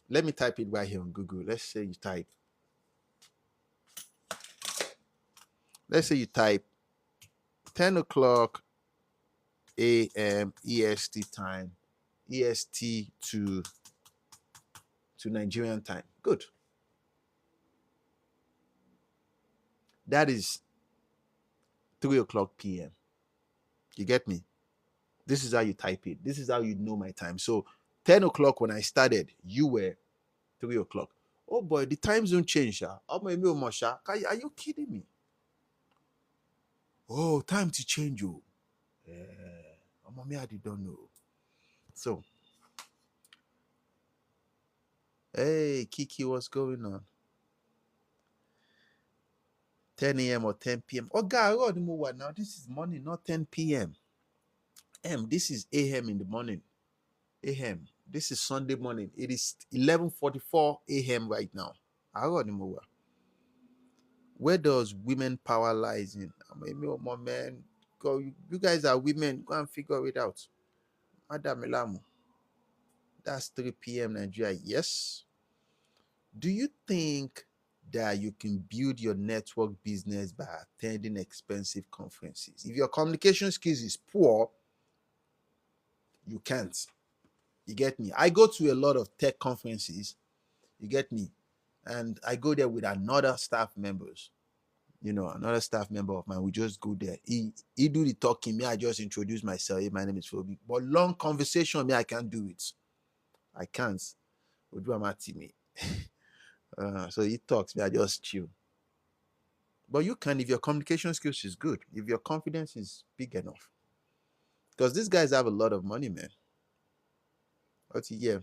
Let me type it right here on Google. Let's say you type 10 o'clock a.m. EST time, EST to Nigerian time. Good. That is 3 o'clock p.m. You get me? This is how you type it. This is how you know my time. So 10 o'clock when I started, you were 3 o'clock. Oh boy, the time zone changed. Are you kidding me? Oh, time to change you. Mommy, I don't know. So, hey, Kiki, what's going on? 10 a.m. or 10 p.m. Oh, God, now this is morning, not 10 p.m. This is a.m. in the morning. A.m. This is Sunday morning. It is 11:44 a.m. right now. Where does women power lies in? My man, go. You guys are women. Go and figure it out. Madam Elamu. That's 3 p.m. Nigeria. Yes. Do you think that you can build your network business by attending expensive conferences? If your communication skills is poor, you can't. You get me? I go to a lot of tech conferences. You get me? And I go there with another staff members. Another staff member of mine. We just go there. He do the talking. Me, I just introduce myself. Hey, my name is Phoebe. But long conversation, me, I can't do it. I can't. We do my team. So he talks. Me, I just chill. But you can if your communication skills is good. If your confidence is big enough. Because these guys have a lot of money, man. Yeah.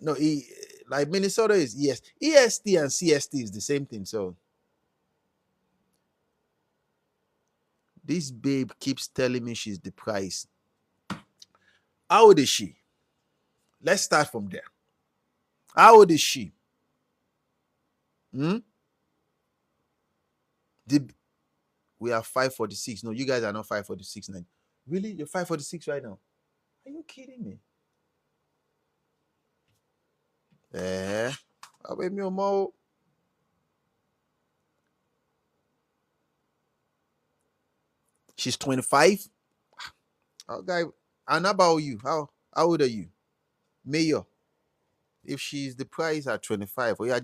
No, like Minnesota is EST and CST is the same thing. So this babe keeps telling me she's the price. How old is she? Let's start from there. How old is she? We are 546. No, you guys are not 546 now. Really? You're 546 right now? Are you kidding me? She's 25. Okay. And about you? How old are you? Mayor. If she's the price at 25, we'll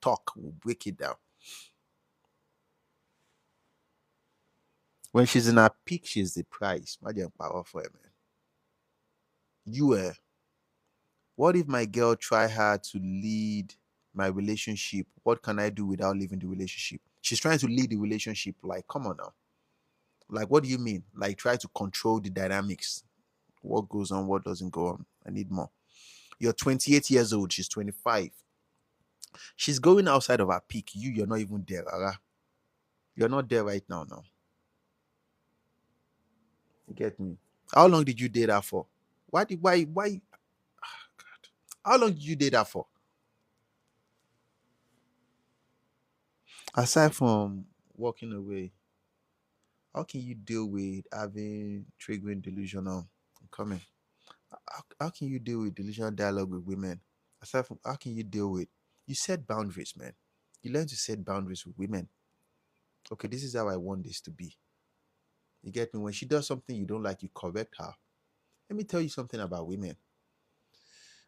talk, we'll break it down. When she's in her peak, she's the price. Imagine power for her, man. What if my girl try hard to lead my relationship? What can I do without leaving the relationship? She's trying to lead the relationship. Like, come on now. Like, what do you mean? Like, try to control the dynamics. What goes on, what doesn't go on. I need more. You're 28 years old. She's 25. She's going outside of her peak. You're not even there, Ara. You're not there right now. Now, you get me? How long did you date her for? Why? God. How long did you date her for? Aside from walking away, how can you deal with having triggering delusional? I'm coming. How can you deal with delusional dialogue with women? Aside from, how can you deal with, you set boundaries, man. You learn to set boundaries with women. Okay, this is how I want this to be. You get me? When she does something you don't like, you correct her. Let me tell you something about women.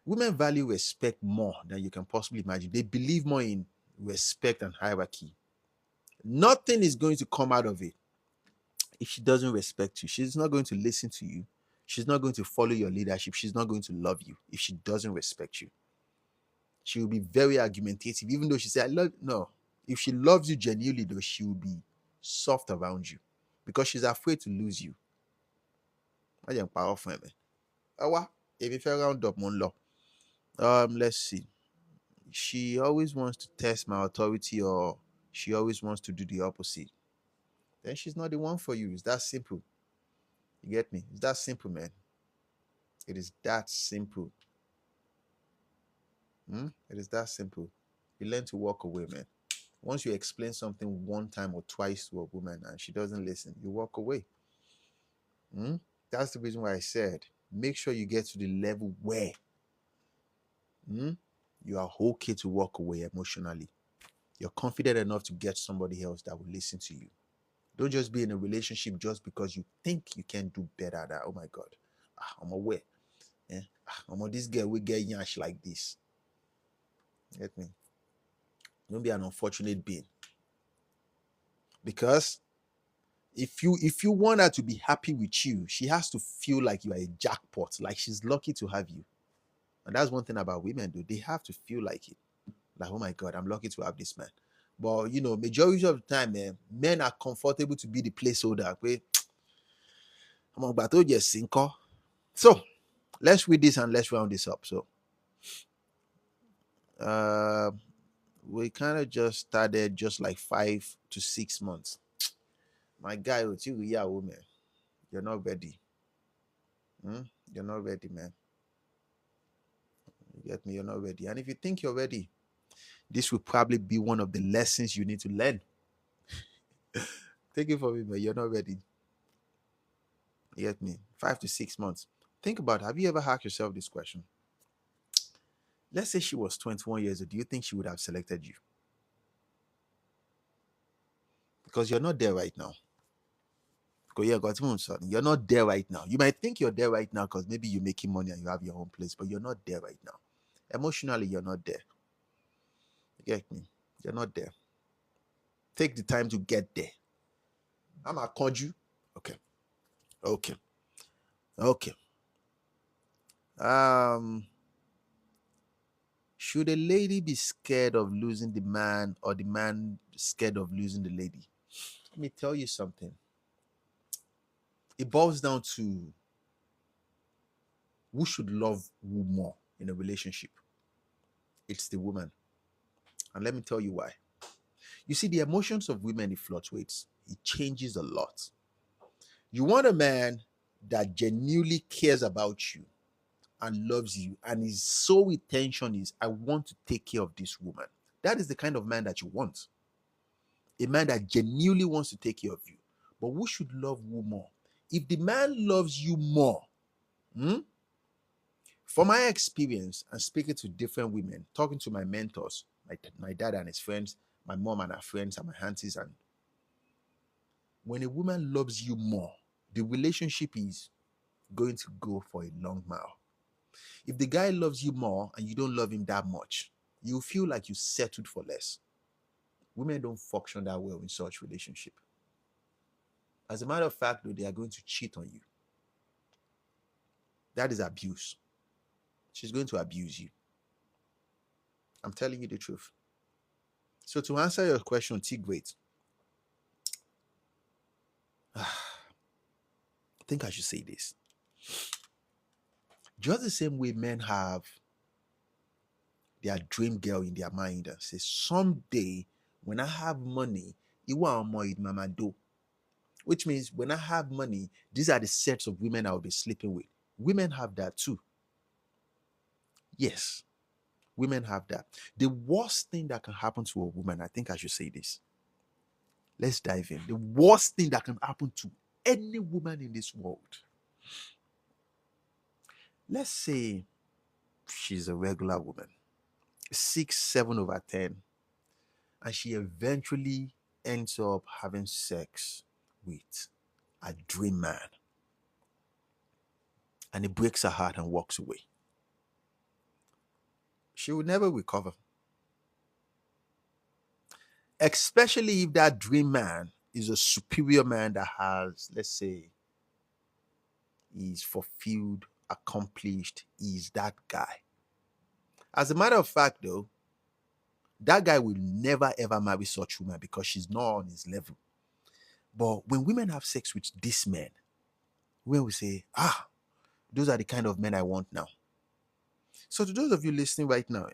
Women value respect more than you can possibly imagine. They believe more in respect and hierarchy. Nothing is going to come out of it if she doesn't respect you. She's not going to listen to you. She's not going to follow your leadership. She's not going to love you if she doesn't respect you. She will be very argumentative, even though she said, I love you. No. If she loves you genuinely, though, she will be soft around you because she's afraid to lose you. I am powerful, man. If you fell round up, let's see. She always wants to test my authority, or she always wants to do the opposite. Then she's not the one for you. It's that simple. You get me? It's that simple, man. It is that simple. It is that simple. You learn to walk away, man. Once you explain something one time or twice to a woman and she doesn't listen, you walk away. That's the reason why I said make sure you get to the level where you are okay to walk away emotionally. You're confident enough to get somebody else that will listen to you. Don't just be in a relationship just because you think you can do better. That, oh my God, I'm aware. I'm on this girl, we get yash like this. Get me? Don't be an unfortunate being. Because if you want her to be happy with you, she has to feel like you are a jackpot, like she's lucky to have you. And that's one thing about women, though. They have to feel like it. Like, oh my God, I'm lucky to have this man. But majority of the time, men are comfortable to be the placeholder. I'm about to just sink. So let's read this and let's round this up. So we kind of just started just like 5 to 6 months. My guy, woman, you're not ready. You're not ready, man. You get me? You're not ready. And if you think you're ready, this will probably be one of the lessons you need to learn. Take it from me, man. You're not ready. You get me? 5 to 6 months. Think about it. Have you ever asked yourself this question? Let's say she was 21 years old. Do you think she would have selected you? Because you're not there right now. You're not there right now. You might think you're there right now because maybe you're making money and you have your own place, but you're not there right now. Emotionally, you're not there. You get me? You're not there. Take the time to get there. I'm a conju. Okay. Should a lady be scared of losing the man or the man scared of losing the lady? Let me tell you something. It boils down to who should love who more in a relationship. It's the woman. And let me tell you why. You see, the emotions of women, it fluctuates. It changes a lot. You want a man that genuinely cares about you and loves you, and his sole intention is, I want to take care of this woman. That is the kind of man that you want. A man that genuinely wants to take care of you. But who should love who more? If the man loves you more, from my experience and speaking to different women, talking to my mentors, my dad and his friends, my mom and her friends, and my aunties, and when a woman loves you more, the relationship is going to go for a long mile. If the guy loves you more and you don't love him that much, you feel like you settled for less. Women don't function that well in such relationship. As a matter of fact, though, they are going to cheat on you. That is abuse. she's going to abuse you. I'm telling you the truth. So to answer your question, T Great, I think I should say this. Just the same way men have their dream girl in their mind and say, someday when I have money, it will more mama do. Which means when I have money, these are the sets of women I will be sleeping with. Women have that too. Yes, women have that. The worst thing that can happen to a woman, I think I should say this. Let's dive in. The worst thing that can happen to any woman in this world. Let's say she's a regular woman, 6, 7 over 10, and she eventually ends up having sex with a dream man. And it breaks her heart and walks away. She will never recover. Especially if that dream man is a superior man that has, let's say, he's fulfilled, accomplished, he's that guy. As a matter of fact, though, that guy will never ever marry such woman because she's not on his level. But when women have sex with this man, when we say, those are the kind of men I want now. So to those of you listening right now,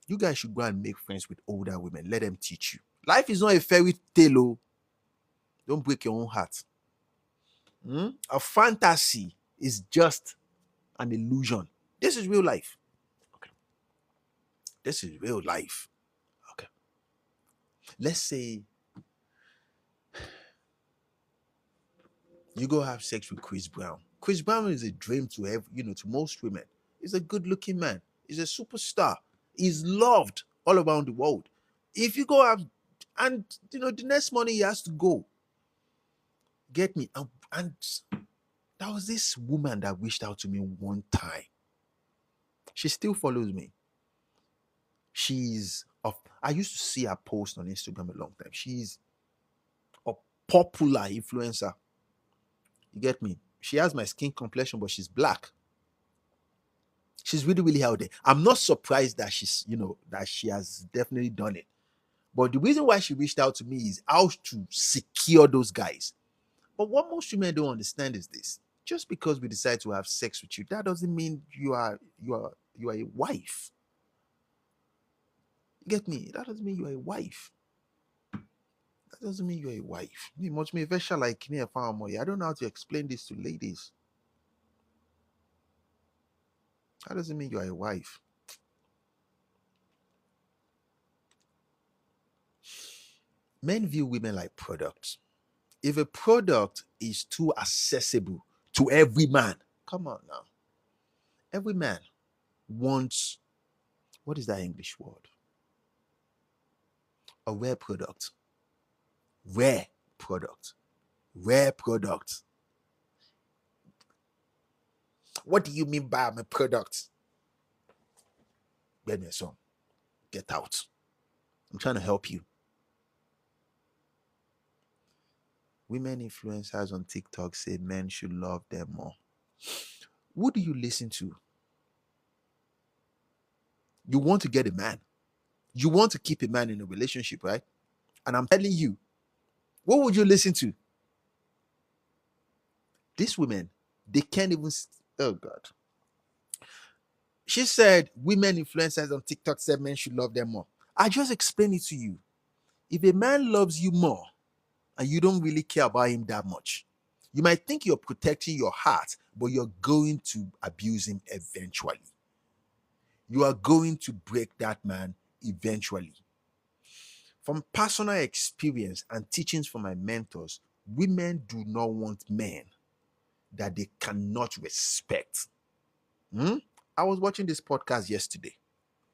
you guys should go and make friends with older women. Let them teach you. Life is not a fairy tale. Oh. Don't break your own heart. A fantasy is just an illusion. This is real life. Okay. This is real life. Okay. Let's say you go have sex with Chris Brown. Chris Brown is a dream to to most women. He's a good-looking man. He's a superstar. He's loved all around the world. If you go out and the next morning he has to go. Get me? And there was this woman that reached out to me one time. She still follows me. I used to see her post on Instagram a long time. She's a popular influencer. You get me? She has my skin complexion, but she's black. She's really, really out there. I'm not surprised that that she has definitely done it. But the reason why she reached out to me is how to secure those guys. But what most women don't understand is this. Just because we decide to have sex with you, that doesn't mean you are a wife. You get me? That doesn't mean you're a wife. That doesn't mean you're a wife. I don't know how to explain this to ladies. That doesn't mean you're a wife. Men view women like products. If a product is too accessible to every man, come on now. Every man wants, what is that English word? A rare product. Rare product. Rare product. What do you mean by I'm a product? Get me a song. Get out. I'm trying to help you. Women influencers on TikTok say men should love them more. Who do you listen to? You want to get a man. You want to keep a man in a relationship, right? And I'm telling you, what would you listen to? These women, they can't even... Oh, God. She said women influencers on TikTok said men should love them more. I just explained it to you. If a man loves you more and you don't really care about him that much, you might think you're protecting your heart, but you're going to abuse him eventually. You are going to break that man eventually. From personal experience and teachings from my mentors, women do not want men that they cannot respect. I was watching this podcast yesterday.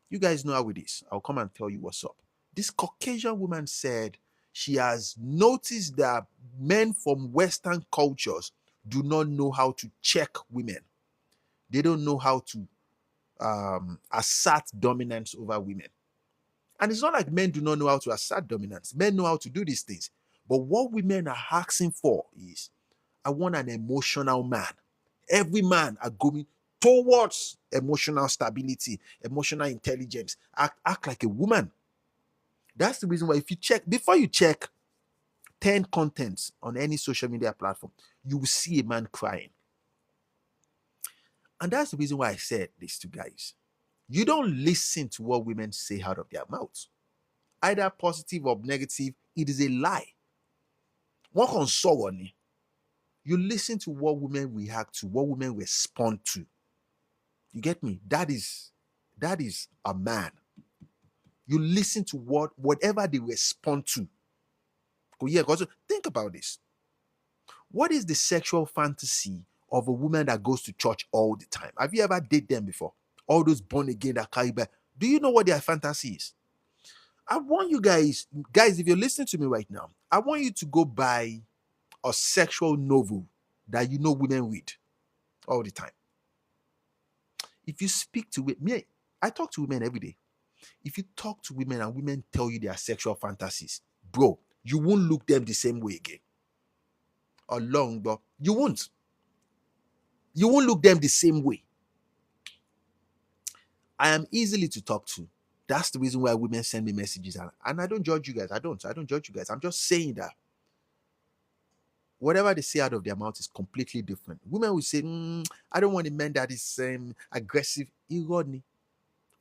You guys know how it is. I'll come and tell you what's up. This Caucasian woman said she has noticed that men from Western cultures do not know how to check women. They don't know how to assert dominance over women. And it's not like men do not know how to assert dominance. Men know how to do these things. But what women are asking for is, I want an emotional man. Every man are going towards emotional stability, emotional intelligence. Act like a woman. That's the reason why if you check, before you check 10 contents on any social media platform, you will see a man crying. And that's the reason why I said this to guys. You don't listen to what women say out of their mouths. Either positive or negative, it is a lie. One can saw on it. You listen to what women react to, what women respond to. You get me? That is a man. You listen to whatever they respond to. Oh, yeah, because think about this. What is the sexual fantasy of a woman that goes to church all the time? Have you ever dated them before? All those born again that carry back. Do you know what their fantasy is? I want you guys, if you're listening to me right now, I want you to go buy a sexual novel that you know women read all the time. If you speak to me, I talk to women every day. If you talk to women and women tell you their sexual fantasies, bro, you won't look them the same way again. Or long, but you won't. You won't look them the same way. I am easily to talk to. That's the reason why women send me messages. And I don't judge you guys. I don't judge you guys. I'm just saying that whatever they say out of their mouth is completely different. Women will say, I don't want a man that is aggressive. Irony.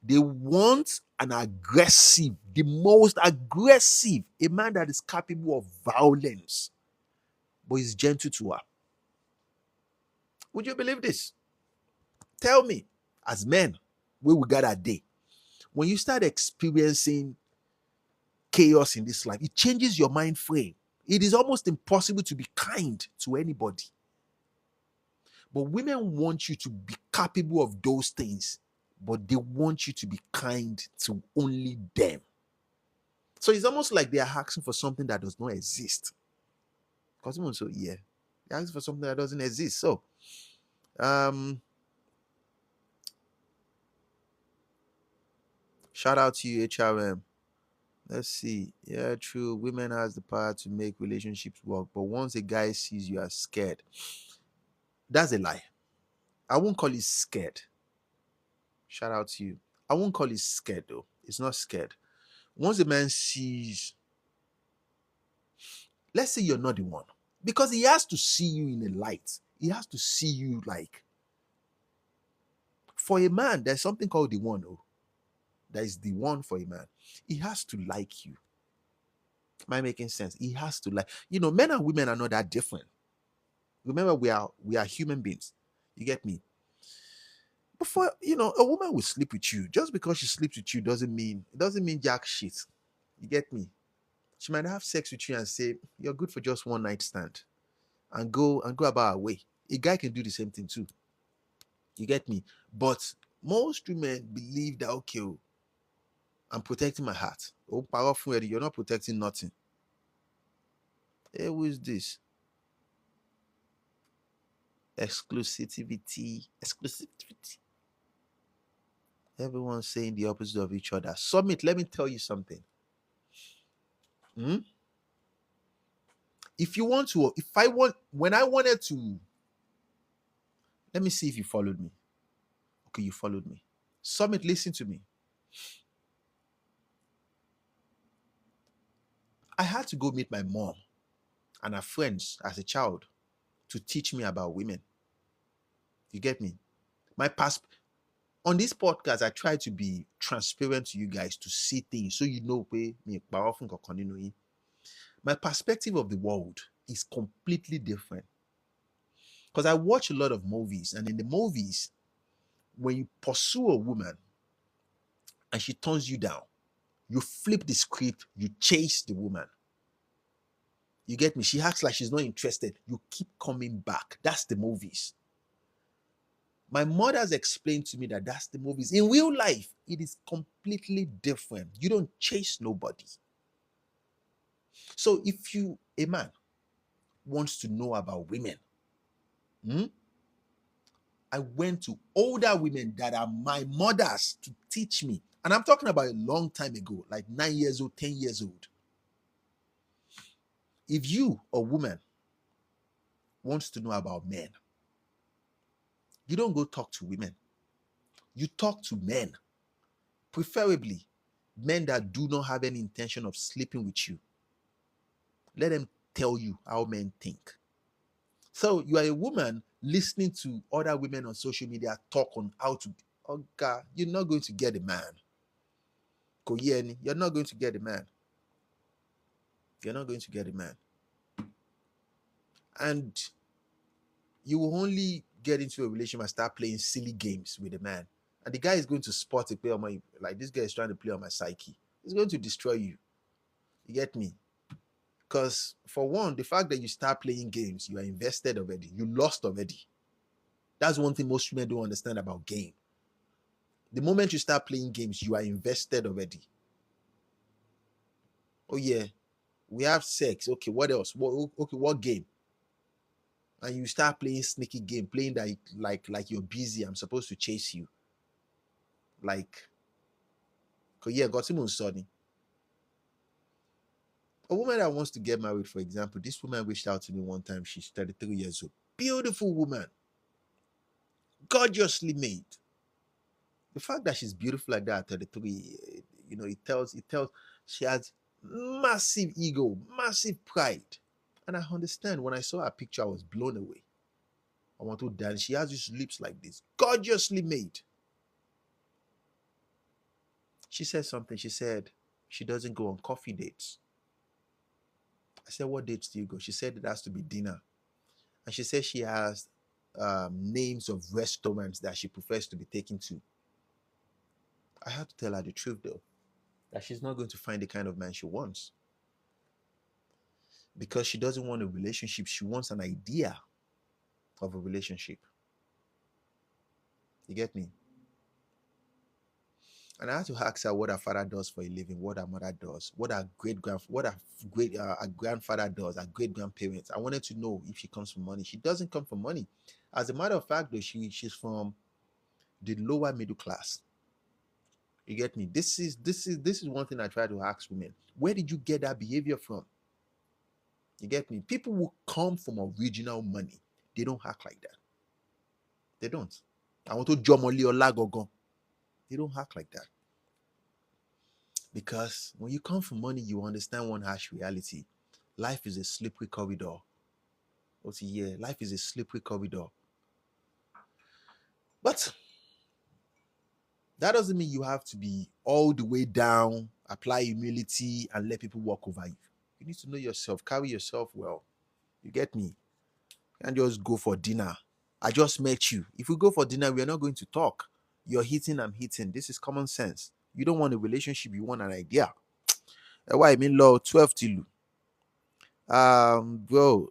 They want an aggressive, the most aggressive, a man that is capable of violence, but is gentle to her. Would you believe this? Tell me, as men, we will get a day. When you start experiencing chaos in this life, it changes your mind frame. It is almost impossible to be kind to anybody. But women want you to be capable of those things, but they want you to be kind to only them. So it's almost like they are asking for something that does not exist. Because someone so yeah, they're asking for something that doesn't exist. So shout out to you, HRM. Let's see. Yeah, true. Women has the power to make relationships work, but once a guy sees you as scared, that's a lie. I won't call it scared. Shout out to you. I won't call it scared though. It's not scared. Once a man sees, let's say you're not the one, because he has to see you in a light. He has to see you like. For a man, there's something called the one. Oh, that is the one for a man. He has to like you. Am I making sense? He has to like. Men and women are not that different. Remember, we are human beings. You get me? Before a woman will sleep with you. Just because she sleeps with you doesn't mean jack shit. You get me? She might have sex with you and say you're good for just one night stand, and go about her way. A guy can do the same thing too. You get me? But most women believe that okay, I'm protecting my heart. Oh, powerful, you're not protecting nothing. Hey, who is this? Exclusivity. Everyone's saying the opposite of each other. Summit, let me tell you something. When I wanted to, let me see if you followed me. Okay, you followed me. Summit, listen to me. I had to go meet my mom and her friends as a child to teach me about women. You get me? On this podcast, I try to be transparent to you guys to see things so you know where my perspective of the world is completely different. Because I watch a lot of movies, and in the movies, when you pursue a woman and she turns you down, you flip the script, you chase the woman. You get me? She acts like she's not interested. You keep coming back. That's the movies. My mother has explained to me that that's the movies. In real life, it is completely different. You don't chase nobody. So if a man wants to know about women, I went to older women that are my mothers to teach me. And I'm talking about a long time ago, like 9 years old, 10 years old. If you, a woman, wants to know about men, You don't go talk to women. You talk to men, preferably men that do not have any intention of sleeping with you. Let them tell you how men think. So you are a woman listening to other women on social media talk on how to. Oh God, you're not going to get a man. Koyeni, you're not going to get a man. You're not going to get a man. And you will only get into a relationship and start playing silly games with a man. And the guy is going to spot a play on my, like, this guy is trying to play on my psyche. He's going to destroy you. You get me? Because for one, the fact that you start playing games, you are invested already. You lost already. That's one thing most women don't understand about game. The moment you start playing games, you are invested already. Oh yeah, we have sex. Okay, what else? Okay, what game? And you start playing sneaky game, playing that like you're busy. I'm supposed to chase you. Like, yeah, got him on Sunny. A woman that wants to get married, for example, this woman reached out to me one time. She's 33 years old. Beautiful woman. Gorgeously made. The fact that she's beautiful like that at 33, it tells she has massive ego, massive pride. And I understand. When I saw her picture, I was blown away. I want to dance. She has these lips like this, gorgeously made. She said something. She said she doesn't go on coffee dates. I said, what dates do you go? She said it has to be dinner. And she said she has names of restaurants that she prefers to be taken to. I have to tell her the truth, though, that she's not going to find the kind of man she wants. Because she doesn't want a relationship. She wants an idea of a relationship. You get me? And I had to ask her what her father does for a living, what her mother does, what her her grandfather does, her great grandparents. I wanted to know if she comes from money. She doesn't come from money. As a matter of fact, though, she's from the lower middle class. You get me? This is one thing I try to ask women. Where did you get that behavior from? You get me? People who come from original money, they don't act like that. They don't. I want to Jomoli or Lagogon. They don't act like that. Because when you come from money, you understand one harsh reality. Life is a slippery corridor. Life is a slippery corridor. But that doesn't mean you have to be all the way down, apply humility, and let people walk over you. You need to know yourself, carry yourself well. You get me? And just go for dinner. I just met you. If we go for dinner, we are not going to talk. You're hitting, I'm hitting. This is common sense. You don't want a relationship, you want an idea. Why I mean law 12 tilu. Bro,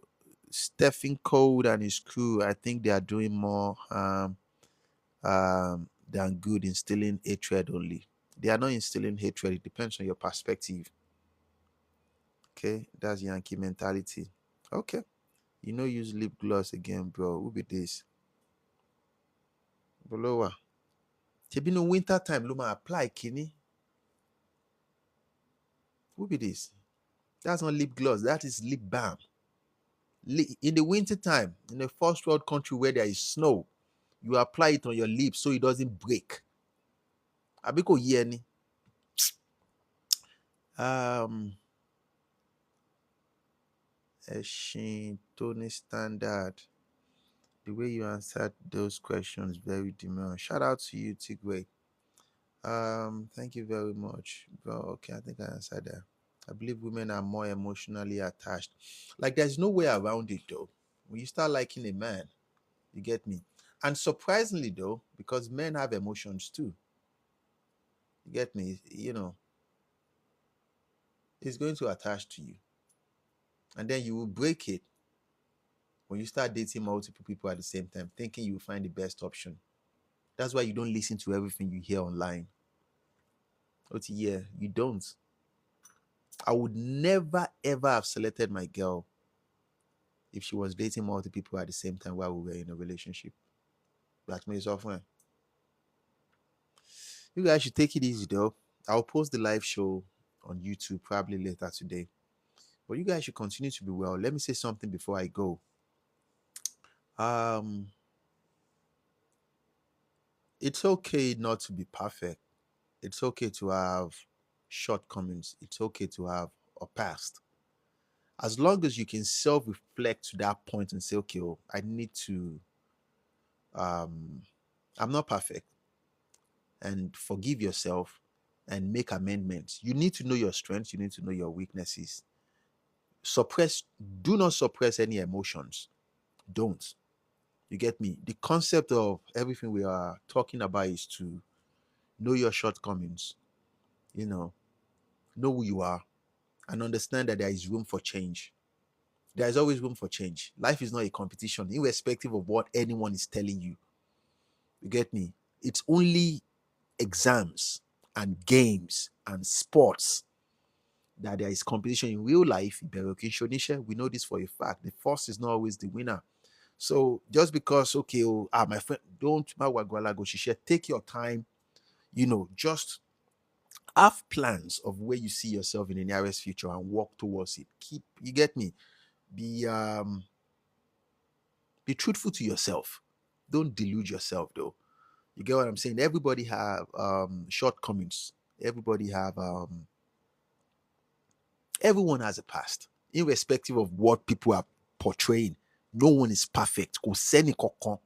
Stephen Code and his crew, I think they are doing more than good, instilling hatred only. They are not instilling hatred, it depends on your perspective. Okay, that's Yankee mentality. Okay. You know, use lip gloss again, bro. Who be this? Bolowa. Shebi no winter time, Luma apply kini. Who be this? That's not lip gloss, that is lip balm. In the winter time, in a first world country where there is snow, you apply it on your lips so it doesn't break. Abiko yeni. Eshin, Tony Standard. The way you answered those questions, very demure. Shout out to you, Tigway. Thank you very much. Bro, okay, I think I answered that. I believe women are more emotionally attached. Like, there's no way around it, though. When you start liking a man, you get me? And surprisingly, though, because men have emotions too, you get me? You know, it's going to attach to you. And then you will break it when you start dating multiple people at the same time, thinking you will find the best option. That's why you don't listen to everything you hear online. You don't. I would never, ever have selected my girl if she was dating multiple people at the same time while we were in a relationship. That means often. You guys should take it easy though. I'll post the live show on YouTube probably later today. But you guys should continue to be well. Let me say something before I go. It's okay not to be perfect. It's okay to have shortcomings. It's okay to have a past. As long as you can self-reflect to that point and say, okay, oh, I need to um I'm not perfect, and forgive yourself and make amendments. You need to know your strengths, you need to know your weaknesses. Suppress, do not suppress any emotions. Don't. You get me? The concept of everything we are talking about is to know your shortcomings, you know who you are, and understand that there is room for change. There is always room for change. Life is not a competition, irrespective of what anyone is telling you. You get me? It's only exams and games and sports that there is competition in real life. We know this for a fact. The first is not always the winner. So just because, okay, oh, my friend, don't go shisha, take your time, just have plans of where you see yourself in the nearest future and work towards it. You get me? Be be truthful to yourself. Don't delude yourself though. You get what I'm saying? Everybody have shortcomings. Everybody have everyone has a past, irrespective of what people are portraying. No one is perfect. Kò sẹ́ni kankan.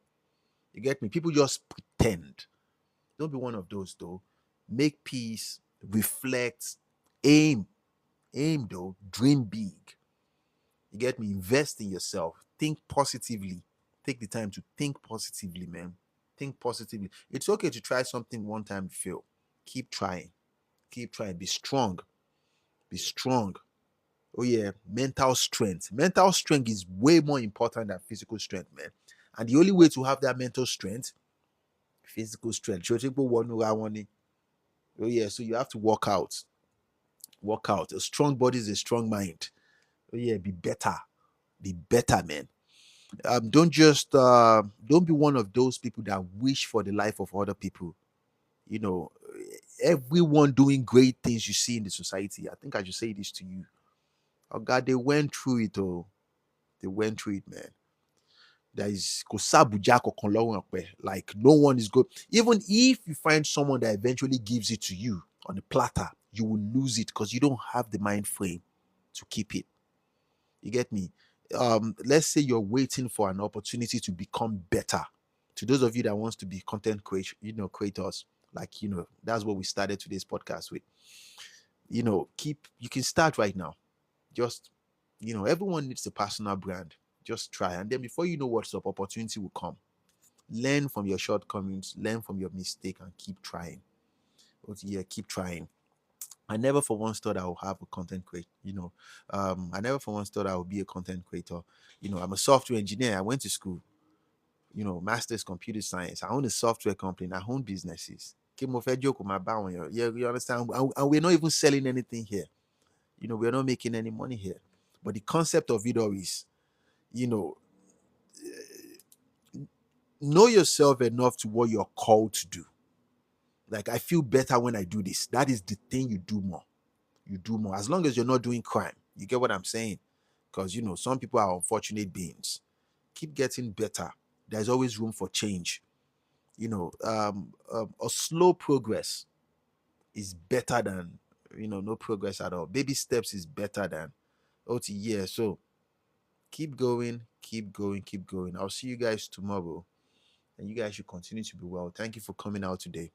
You get me? People just pretend. Don't be one of those though. Make peace, reflect, aim, though, dream big. You get me? Invest in yourself. Think positively. Take the time to think positively, man. Think positively. It's okay to try something one time and fail. Keep trying. Keep trying. Be strong. Be strong. Oh yeah, mental strength. Mental strength is way more important than physical strength, man. And the only way to have that mental strength, physical strength. Oh yeah, so you have to work out. Work out. A strong body is a strong mind. Oh yeah, be better. Be better, man. Don't be one of those people that wish for the life of other people. You know, everyone doing great things you see in the society. I think I should say this to you. Oh God, they went through it. Oh, they went through it, man. There is kò sábùjá kankan lọ́rùn ọ̀pẹ. Like no one is good. Even if you find someone that eventually gives it to you on a platter, you will lose it because you don't have the mind frame to keep it. You get me? Let's say you're waiting for an opportunity to become better. To those of you that wants to be content creators, like that's what we started today's podcast with. You can start right now. Just everyone needs a personal brand. Just try, and then before you know what's up, opportunity will come. Learn from your shortcomings, learn from your mistake, and keep trying. Yeah, keep trying. I never for once thought I would have a content creator. I never for once thought I would be a content creator. I'm a software engineer. I went to school. Master's computer science. I own a software company. I own businesses. Yeah, you understand? And we're not even selling anything here. We're not making any money here. But the concept of it all is, you know, know yourself enough to what you're called to do. Like, I feel better when I do this. That is the thing you do more. You do more. As long as you're not doing crime. You get what I'm saying? Because, some people are unfortunate beings. Keep getting better. There's always room for change. A slow progress is better than, no progress at all. Baby steps is better than OT. Yeah. So keep going, keep going, keep going. I'll see you guys tomorrow. And you guys should continue to be well. Thank you for coming out today.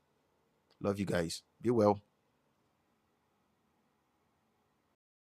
Love you guys. Be well.